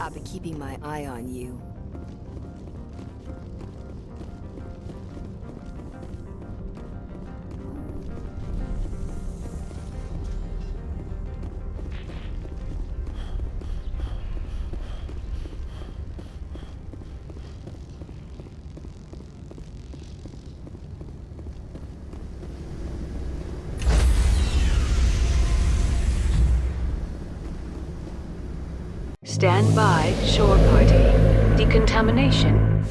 D: I'll be keeping my eye on you.
K: Stand by, shore party. Decontamination.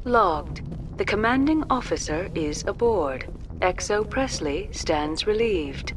K: Logged. The commanding officer is aboard. XO Presley stands relieved.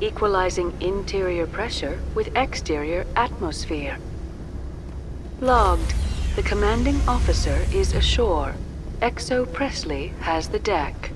K: equalizing interior pressure with exterior atmosphere. Logged. The commanding officer is ashore. Exo Presley has the deck.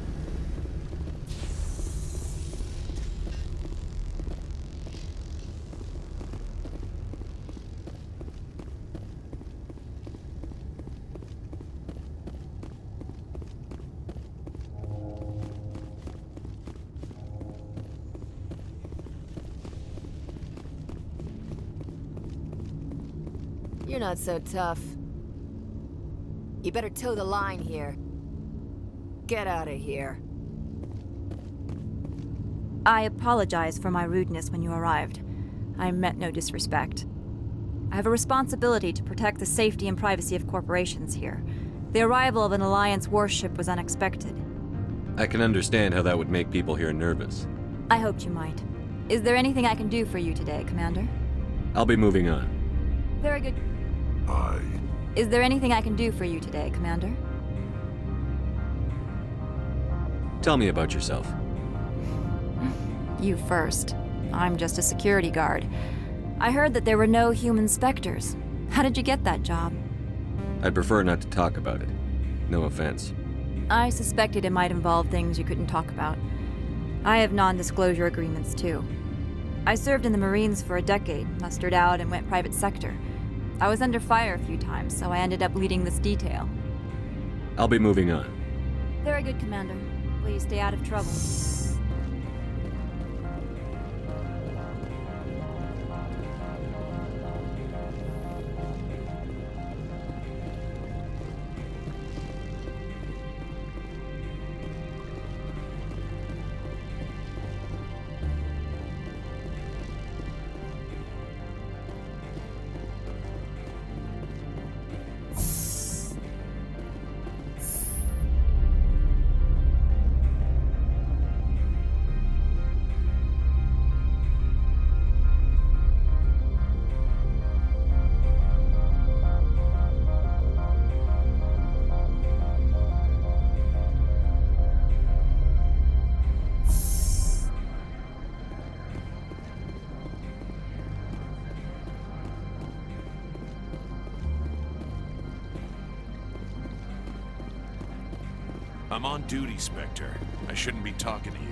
D: You're not so tough. You better toe the line here. Get out of here.
L: I apologize for my rudeness when you arrived. I meant no disrespect. I have a responsibility to protect the safety and privacy of corporations here. The arrival of an Alliance warship was unexpected.
A: I can understand how that would make people here nervous.
L: I hoped you might. Is there anything I can do for you today, Commander?
A: I'll be moving on.
L: Very good. Is there anything I can do for you today, Commander?
A: Tell me about yourself.
L: You first. I'm just a security guard. I heard that there were no human specters. How did you get that job?
A: I'd prefer not to talk about it. No offense.
L: I suspected it might involve things you couldn't talk about. I have non-disclosure agreements, too. I served in the Marines for a decade, mustered out, and went private sector. I was under fire a few times, so I ended up leading this detail.
A: I'll be moving on.
L: Very good, Commander. Please stay out of trouble.
E: I'm on duty, Spectre. I shouldn't be talking to you.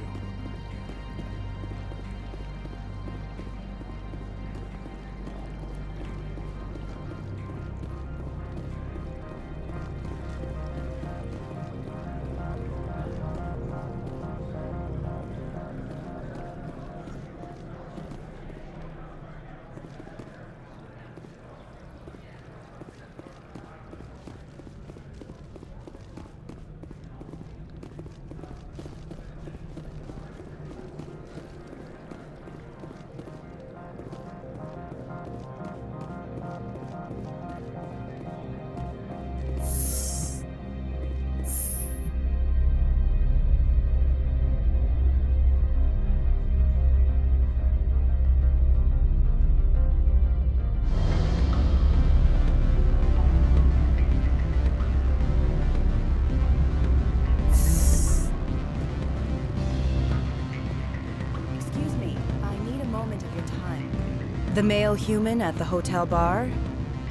Y: The male human at the hotel bar?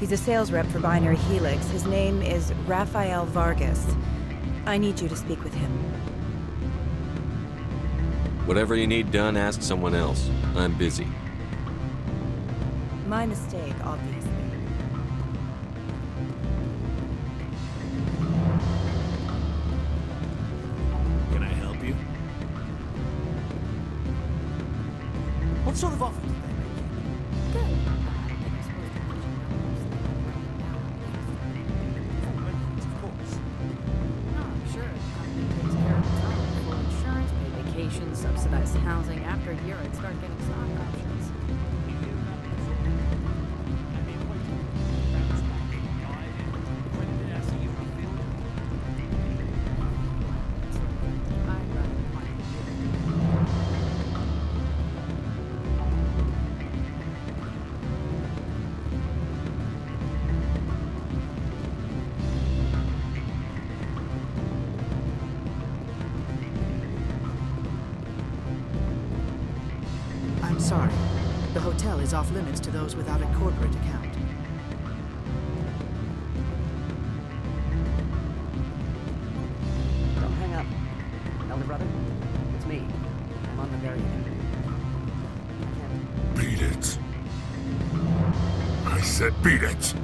Y: He's a sales rep for Binary Helix. His name is Rafael Vargas. I need you to speak with him.
A: Whatever you need done, ask someone else. I'm busy.
Y: My mistake, obviously.
E: Can I help you?
S: What sort of offer did they make you? Good. Of course.
M: Oh, sure. The company takes care of its own. Full insurance, pay vacations, subsidized housing. After a year, I'd start getting stock options. Sorry. The hotel is off limits to those without a corporate account.
I: Don't hang up. Elder brother, it's me. I'm on the very end.
O: Beat it. I said beat it.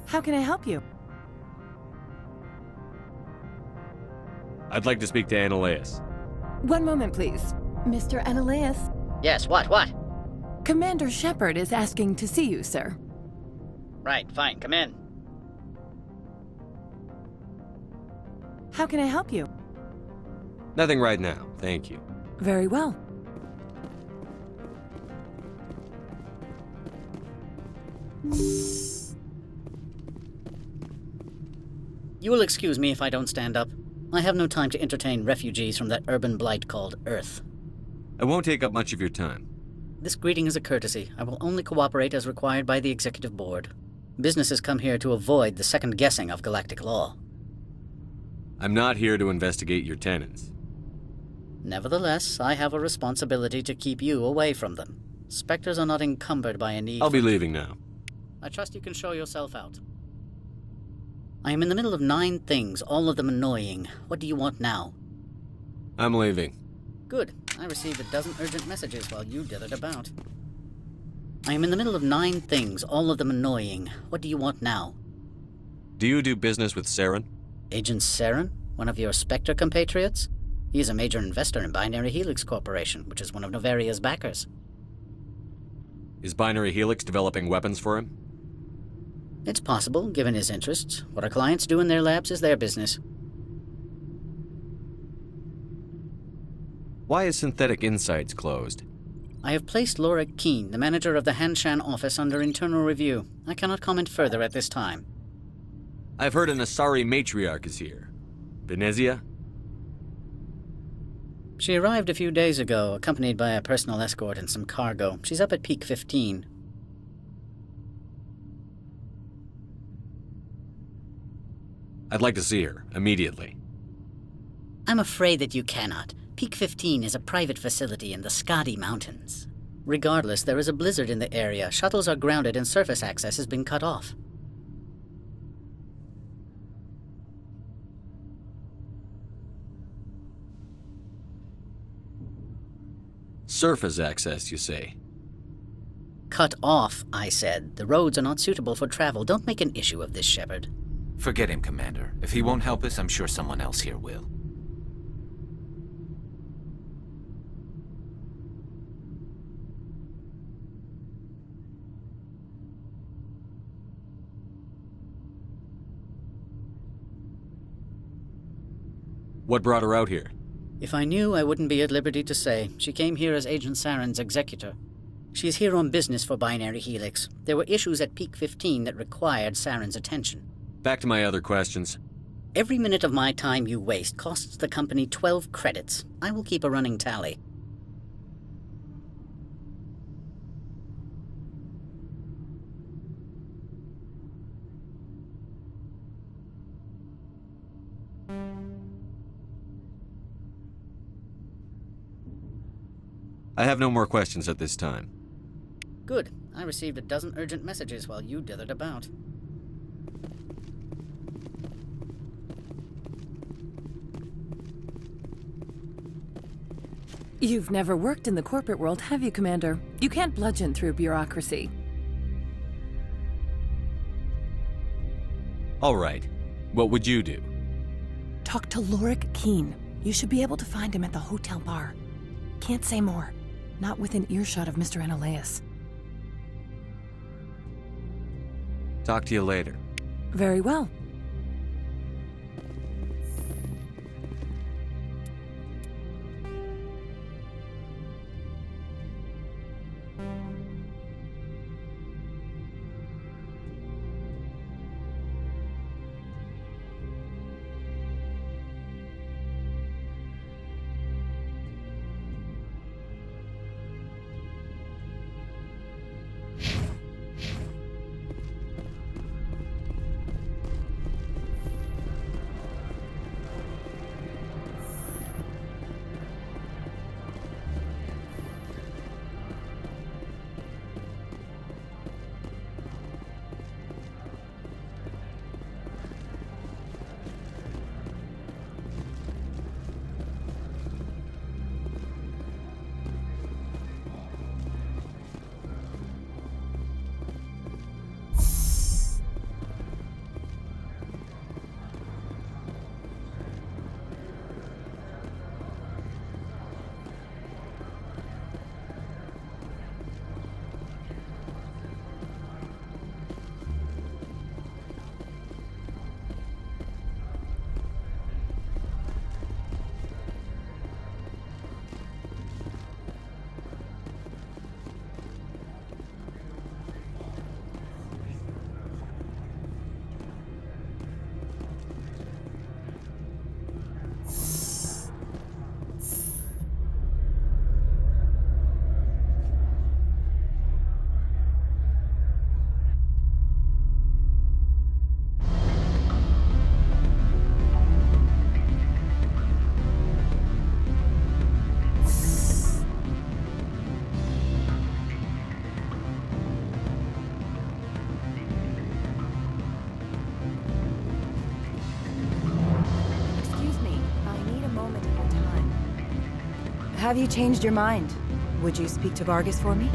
Y: How can I help you?
A: I'd like to speak to Annaleus.
Y: One moment, please. Mr. Annaleus.
I: Yes, what?
Y: Commander Shepard is asking to see you, sir.
I: Right, fine, come in.
Y: How can I help you?
A: Nothing right now, thank you.
Y: Very well.
I: You will excuse me if I don't stand up. I have no time to entertain refugees from that urban blight called Earth.
A: I won't take up much of your time.
I: This greeting is a courtesy. I will only cooperate as required by the Executive Board. Businesses come here to avoid the second guessing of galactic law.
A: I'm not here to investigate your tenants.
I: Nevertheless, I have a responsibility to keep you away from them. Spectres are not encumbered by a need
A: I'll be leaving now.
I: I trust you can show yourself out. I am in the middle of 9 things, all of them annoying. What do you want now?
A: I'm leaving.
I: Good. I received a dozen urgent messages while you dithered about. I am in the middle of 9 things, all of them annoying. What do you want now?
A: Do you do business with Saren?
I: Agent Saren? One of your Spectre compatriots? He is a major investor in Binary Helix Corporation, which is one of Novaria's backers.
A: Is Binary Helix developing weapons for him?
I: It's possible, given his interests. What our clients do in their labs is their business.
A: Why is Synthetic Insights closed?
I: I have placed Laura Keene, the manager of the Hanshan office, under internal review. I cannot comment further at this time.
A: I've heard an Asari matriarch is here. Venezia?
I: She arrived a few days ago, accompanied by a personal escort and some cargo. She's up at Peak 15.
A: I'd like to see her, immediately.
I: I'm afraid that you cannot. Peak 15 is a private facility in the Skadi Mountains. Regardless, there is a blizzard in the area. Shuttles are grounded and surface access has been cut off.
A: Surface access, you say?
I: Cut off, I said. The roads are not suitable for travel. Don't make an issue of this, Shepard.
B: Forget him, Commander. If he won't help us, I'm sure someone else here will.
A: What brought her out here?
I: If I knew, I wouldn't be at liberty to say. She came here as Agent Saren's executor. She's here on business for Binary Helix. There were issues at Peak 15 that required Saren's attention.
A: Back to my other questions.
I: Every minute of my time you waste costs the company 12 credits. I will keep a running tally.
A: I have no more questions at this time.
I: Good. I received a dozen urgent messages while you dithered about.
C: You've never worked in the corporate world, have you, Commander? You can't bludgeon through bureaucracy.
A: All right. What would you do?
C: Talk to Lorik Keene. You should be able to find him at the hotel bar. Can't say more. Not within earshot of Mr. Analaeus.
A: Talk to you later.
C: Very well.
Y: Have you changed your mind? Would you speak to Vargas for me?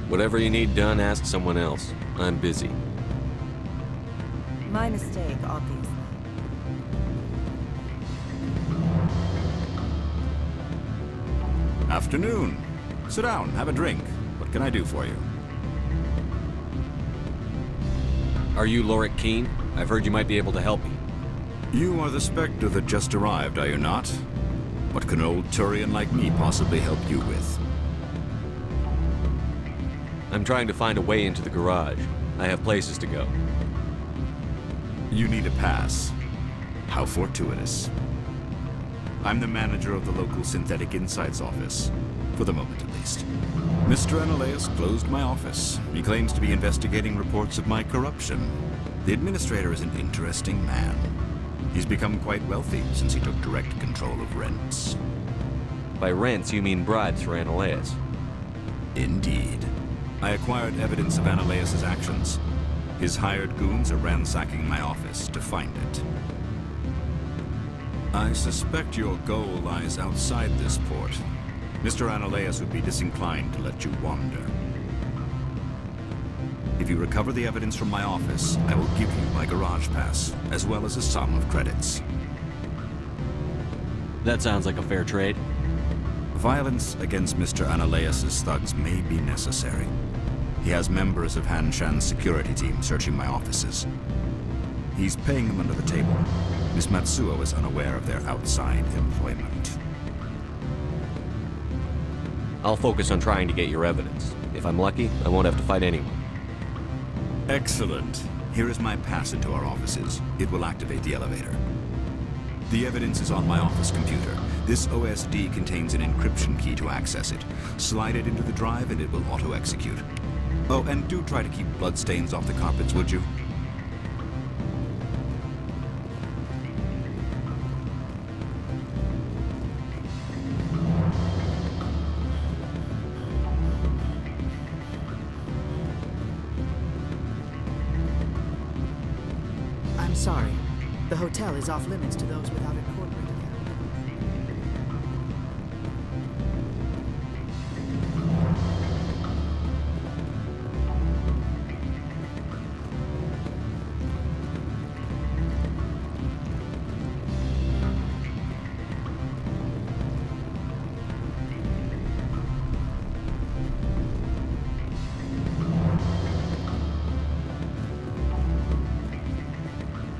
A: Whatever you need done, ask someone else. I'm busy.
Y: My mistake, obviously.
N: Afternoon. Sit down, have a drink. What can I do for you?
A: Are you Lorik Keene? I've heard you might be able to help me.
N: You are the Spectre that just arrived, are you not? What can an old Turian like me possibly help you with?
A: I'm trying to find a way into the garage. I have places to go.
N: You need a pass. How fortuitous. I'm the manager of the local Synthetic Insights office. For the moment, at least. Mr. Analaeus closed my office. He claims to be investigating reports of my corruption. The administrator is an interesting man. He's become quite wealthy since he took direct control of rents.
A: By rents, you mean bribes for Analaeus?
N: Indeed. I acquired evidence of Analaeus' actions. His hired goons are ransacking my office to find it. I suspect your goal lies outside this port. Mr. Analaeus would be disinclined to let you wander. If you recover the evidence from my office, I will give you my garage pass, as well as a sum of credits.
A: That sounds like a fair trade.
N: Violence against Mr. Analaeus' thugs may be necessary. He has members of Han Shan's security team searching my offices. He's paying them under the table. Miss Matsuo is unaware of their outside employment.
A: I'll focus on trying to get your evidence. If I'm lucky, I won't have to fight anyone.
N: Excellent. Here is my pass into our offices. It will activate the elevator. The evidence is on my office computer. This OSD contains an encryption key to access it. Slide it into the drive and it will auto-execute. Oh, and do try to keep bloodstains off the carpets, would you?
P: I'm sorry. The hotel is off limits to those without a corporate account.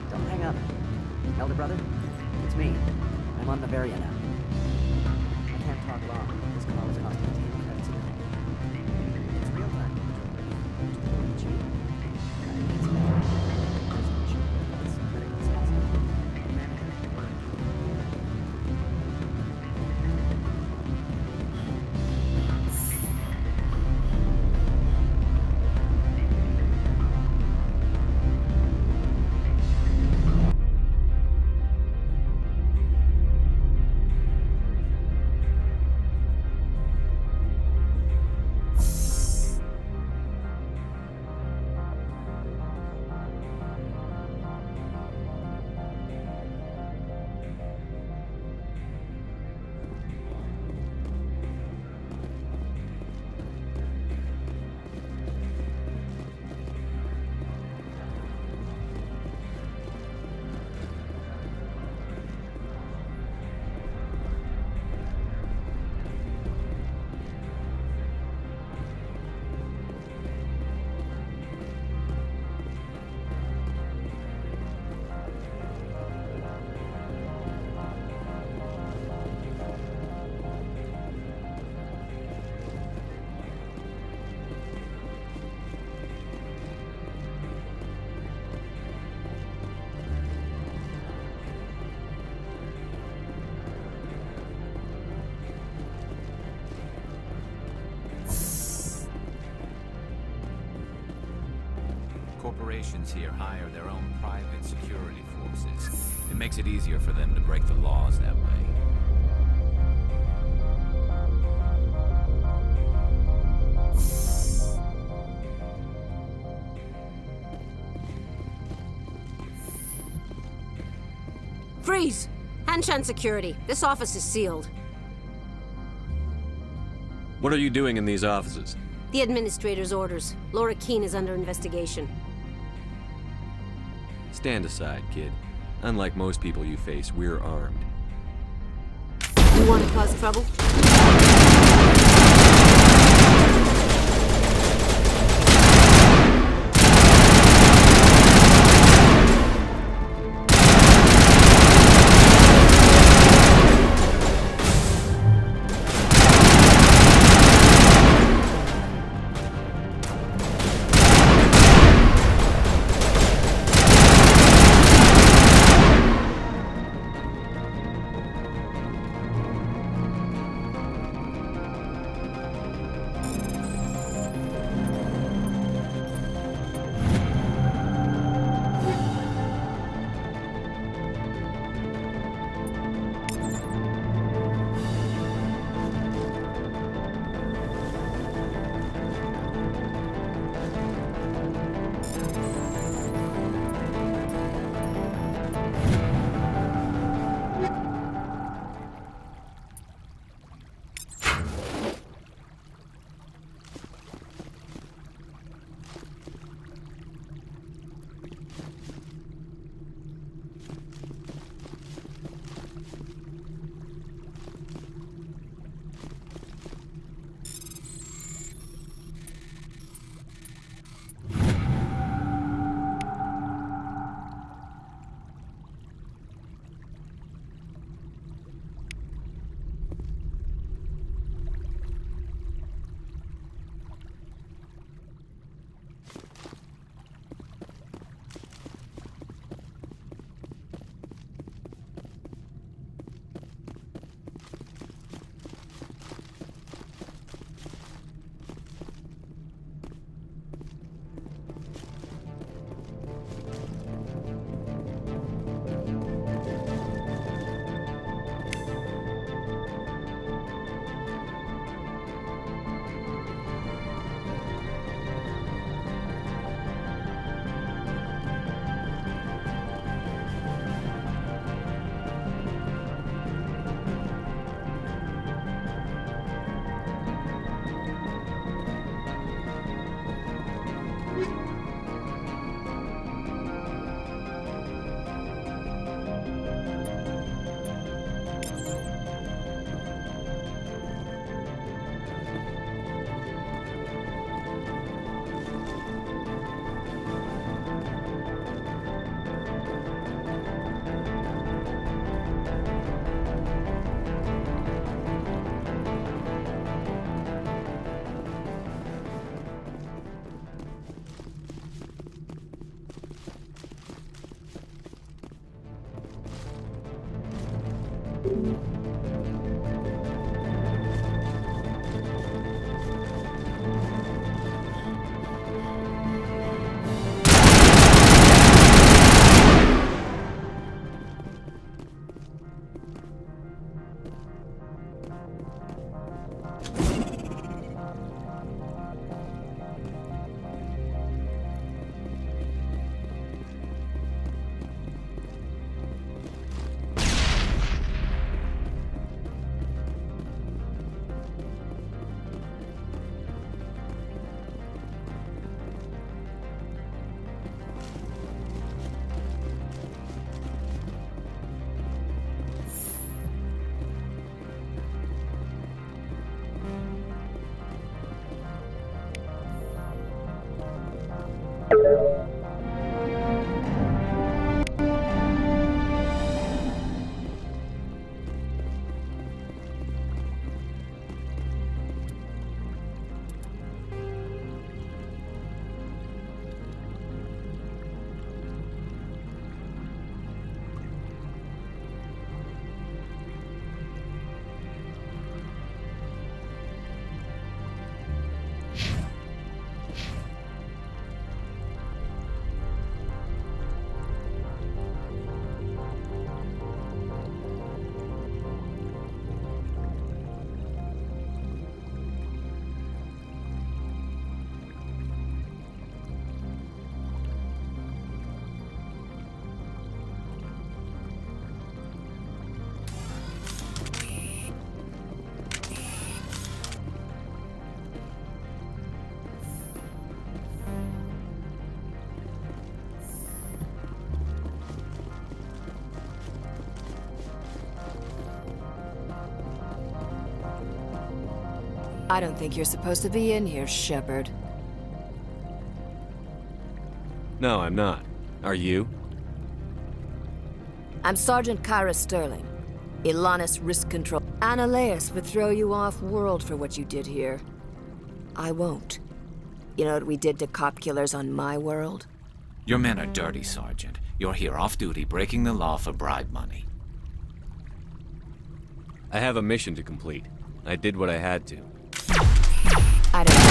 R: Don't hang up. Elder brother, it's me. I'm on Bavaria now. I can't talk long. This call is costing 10 credits a minute. It's real time. It's totally cheap. I need some information. There's an issue here with some medical science. Manager, work.
B: Corporations here hire their own private security forces. It makes it easier for them to break the laws that way.
T: Freeze! Hanshan Security. This office is sealed.
A: What are you doing in these offices?
T: The administrator's orders. Laura Keene is under investigation.
A: Stand aside, kid. Unlike most people you face, we're armed.
T: You want to cause trouble?
D: I don't think you're supposed to be in here, Shepard.
A: No, I'm not. Are you?
D: I'm Sergeant Kyra Sterling. Ilanis Risk Control. Ananias would throw you off-world for what you did here. I won't. You know what we did to cop killers on my world?
B: Your men are dirty, Sergeant. You're here off-duty, breaking the law for bribe money.
A: I have a mission to complete. I did what I had to.
D: I don't...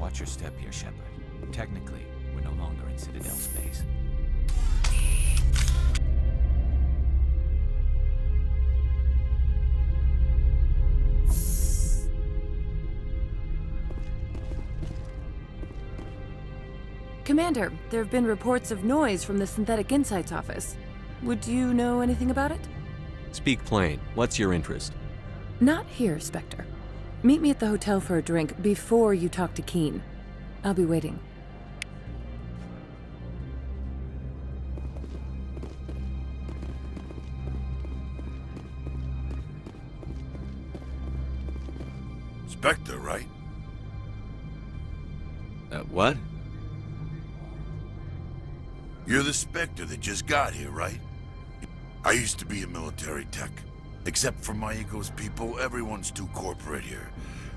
B: Watch your step here, Shepard. Technically, we're no longer in Citadel space.
C: Commander, there have been reports of noise from the Synthetic Insights office. Would you know anything about it?
A: Speak plain. What's your interest?
C: Not here, Spectre. Meet me at the hotel for a drink before you talk to Keen. I'll be waiting.
O: Spectre, right?
A: What?
O: You're the Spectre that just got here, right? I used to be a military tech. Except for Maiko's people, everyone's too corporate here.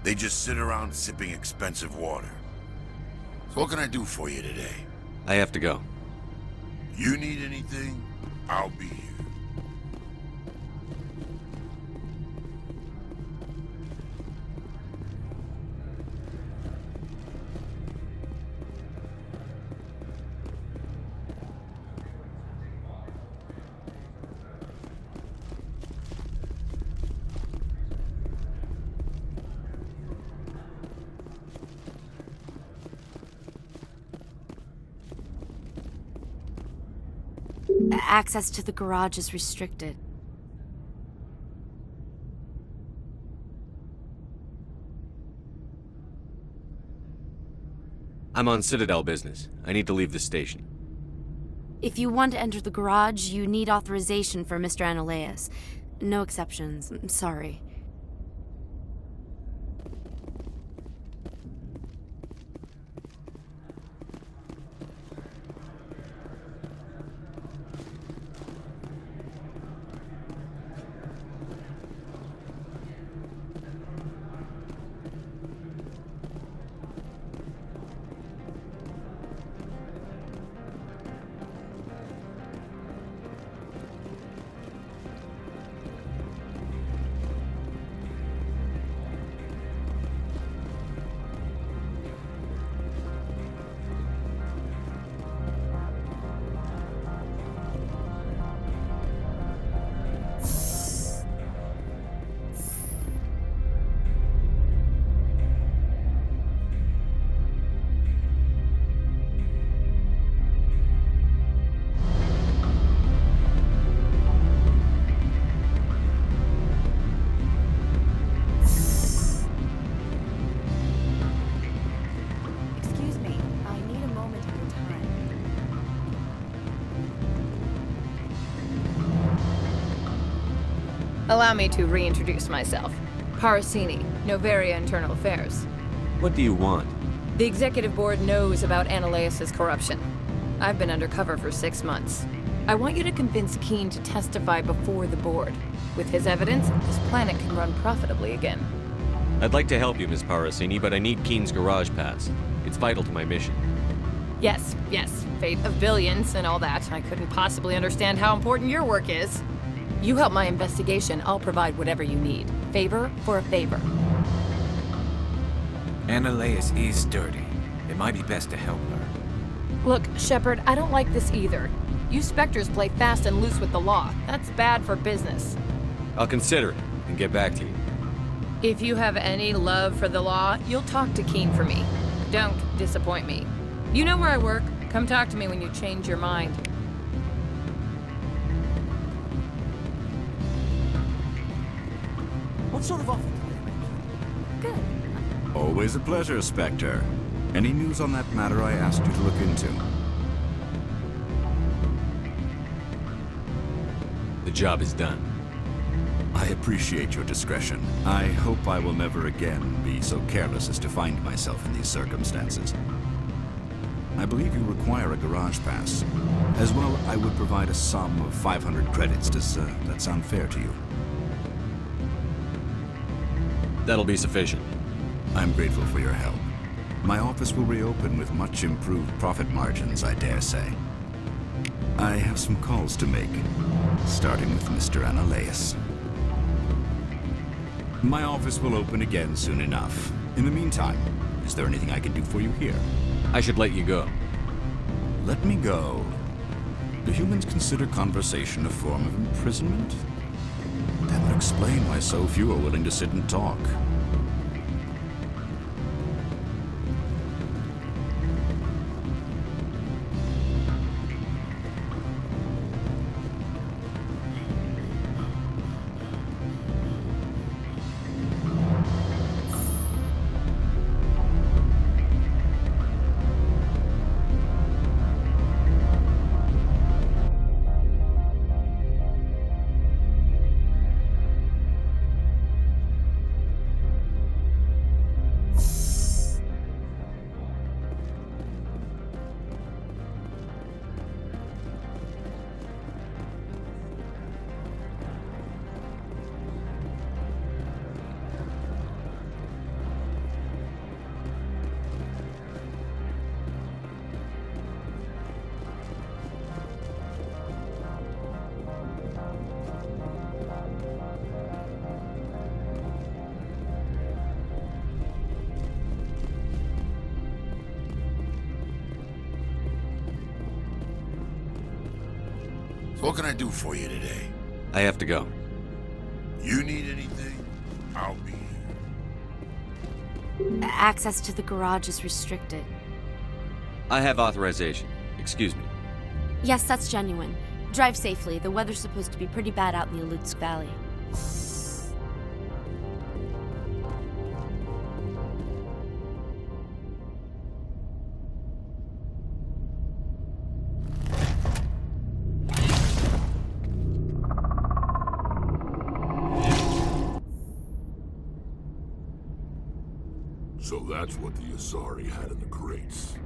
O: They just sit around sipping expensive water. So what can I do for you today?
A: I have to go.
O: You need anything, I'll be here.
G: Access to the garage is restricted.
A: I'm on Citadel business. I need to leave the station.
G: If you want to enter the garage, you need authorization for Mr. Analaeus. No exceptions. I'm sorry.
X: Allow me to reintroduce myself. Parasini, Noveria Internal Affairs.
A: What do you want?
X: The Executive Board knows about Analaeus' corruption. I've been undercover for 6 months. I want you to convince Keen to testify before the Board. With his evidence, this planet can run profitably again.
A: I'd like to help you, Miss Parasini, but I need Keen's garage pass. It's vital to my mission.
X: Yes, fate of billions and all that. I couldn't possibly understand how important your work is. You help my investigation, I'll provide whatever you need. Favor for a favor.
B: Analaeus is dirty. It might be best to help her.
X: Look, Shepard, I don't like this either. You Spectres play fast and loose with the law. That's bad for business.
A: I'll consider it and get back to you.
X: If you have any love for the law, you'll talk to Keen for me. Don't disappoint me. You know where I work. Come talk to me when you change your mind.
S: What sort of offer did they make?
X: Good.
N: Always a pleasure, Spectre. Any news on that matter I asked you to look into?
A: The job is done.
N: I appreciate your discretion. I hope I will never again be so careless as to find myself in these circumstances. I believe you require a garage pass. As well, I would provide a sum of 500 credits. Does that sound fair to you?
A: That'll be sufficient.
N: I'm grateful for your help. My office will reopen with much improved profit margins, I dare say. I have some calls to make, starting with Mr. Analaeus. My office will open again soon enough. In the meantime, is there anything I can do for you here?
A: I should let you go.
N: Let me go. Do humans consider conversation a form of imprisonment? That would explain why so few are willing to sit and talk.
O: What can I do for you today?
A: I have to go.
O: You need anything? I'll be here.
G: Access to the garage is restricted.
A: I have authorization. Excuse me.
G: Yes, that's genuine. Drive safely. The weather's supposed to be pretty bad out in the Alutsk Valley.
O: So that's what the Asari had in the crates.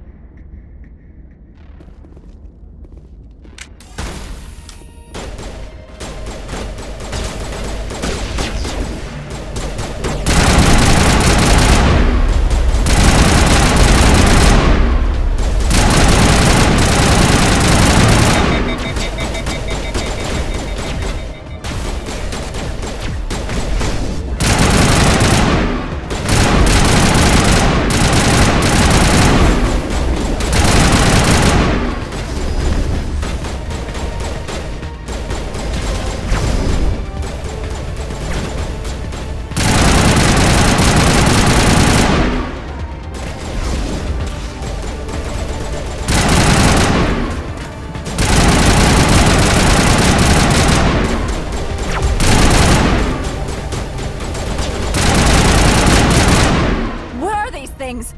L: Things!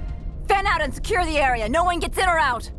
L: Fan out and secure the area. No one gets in or out.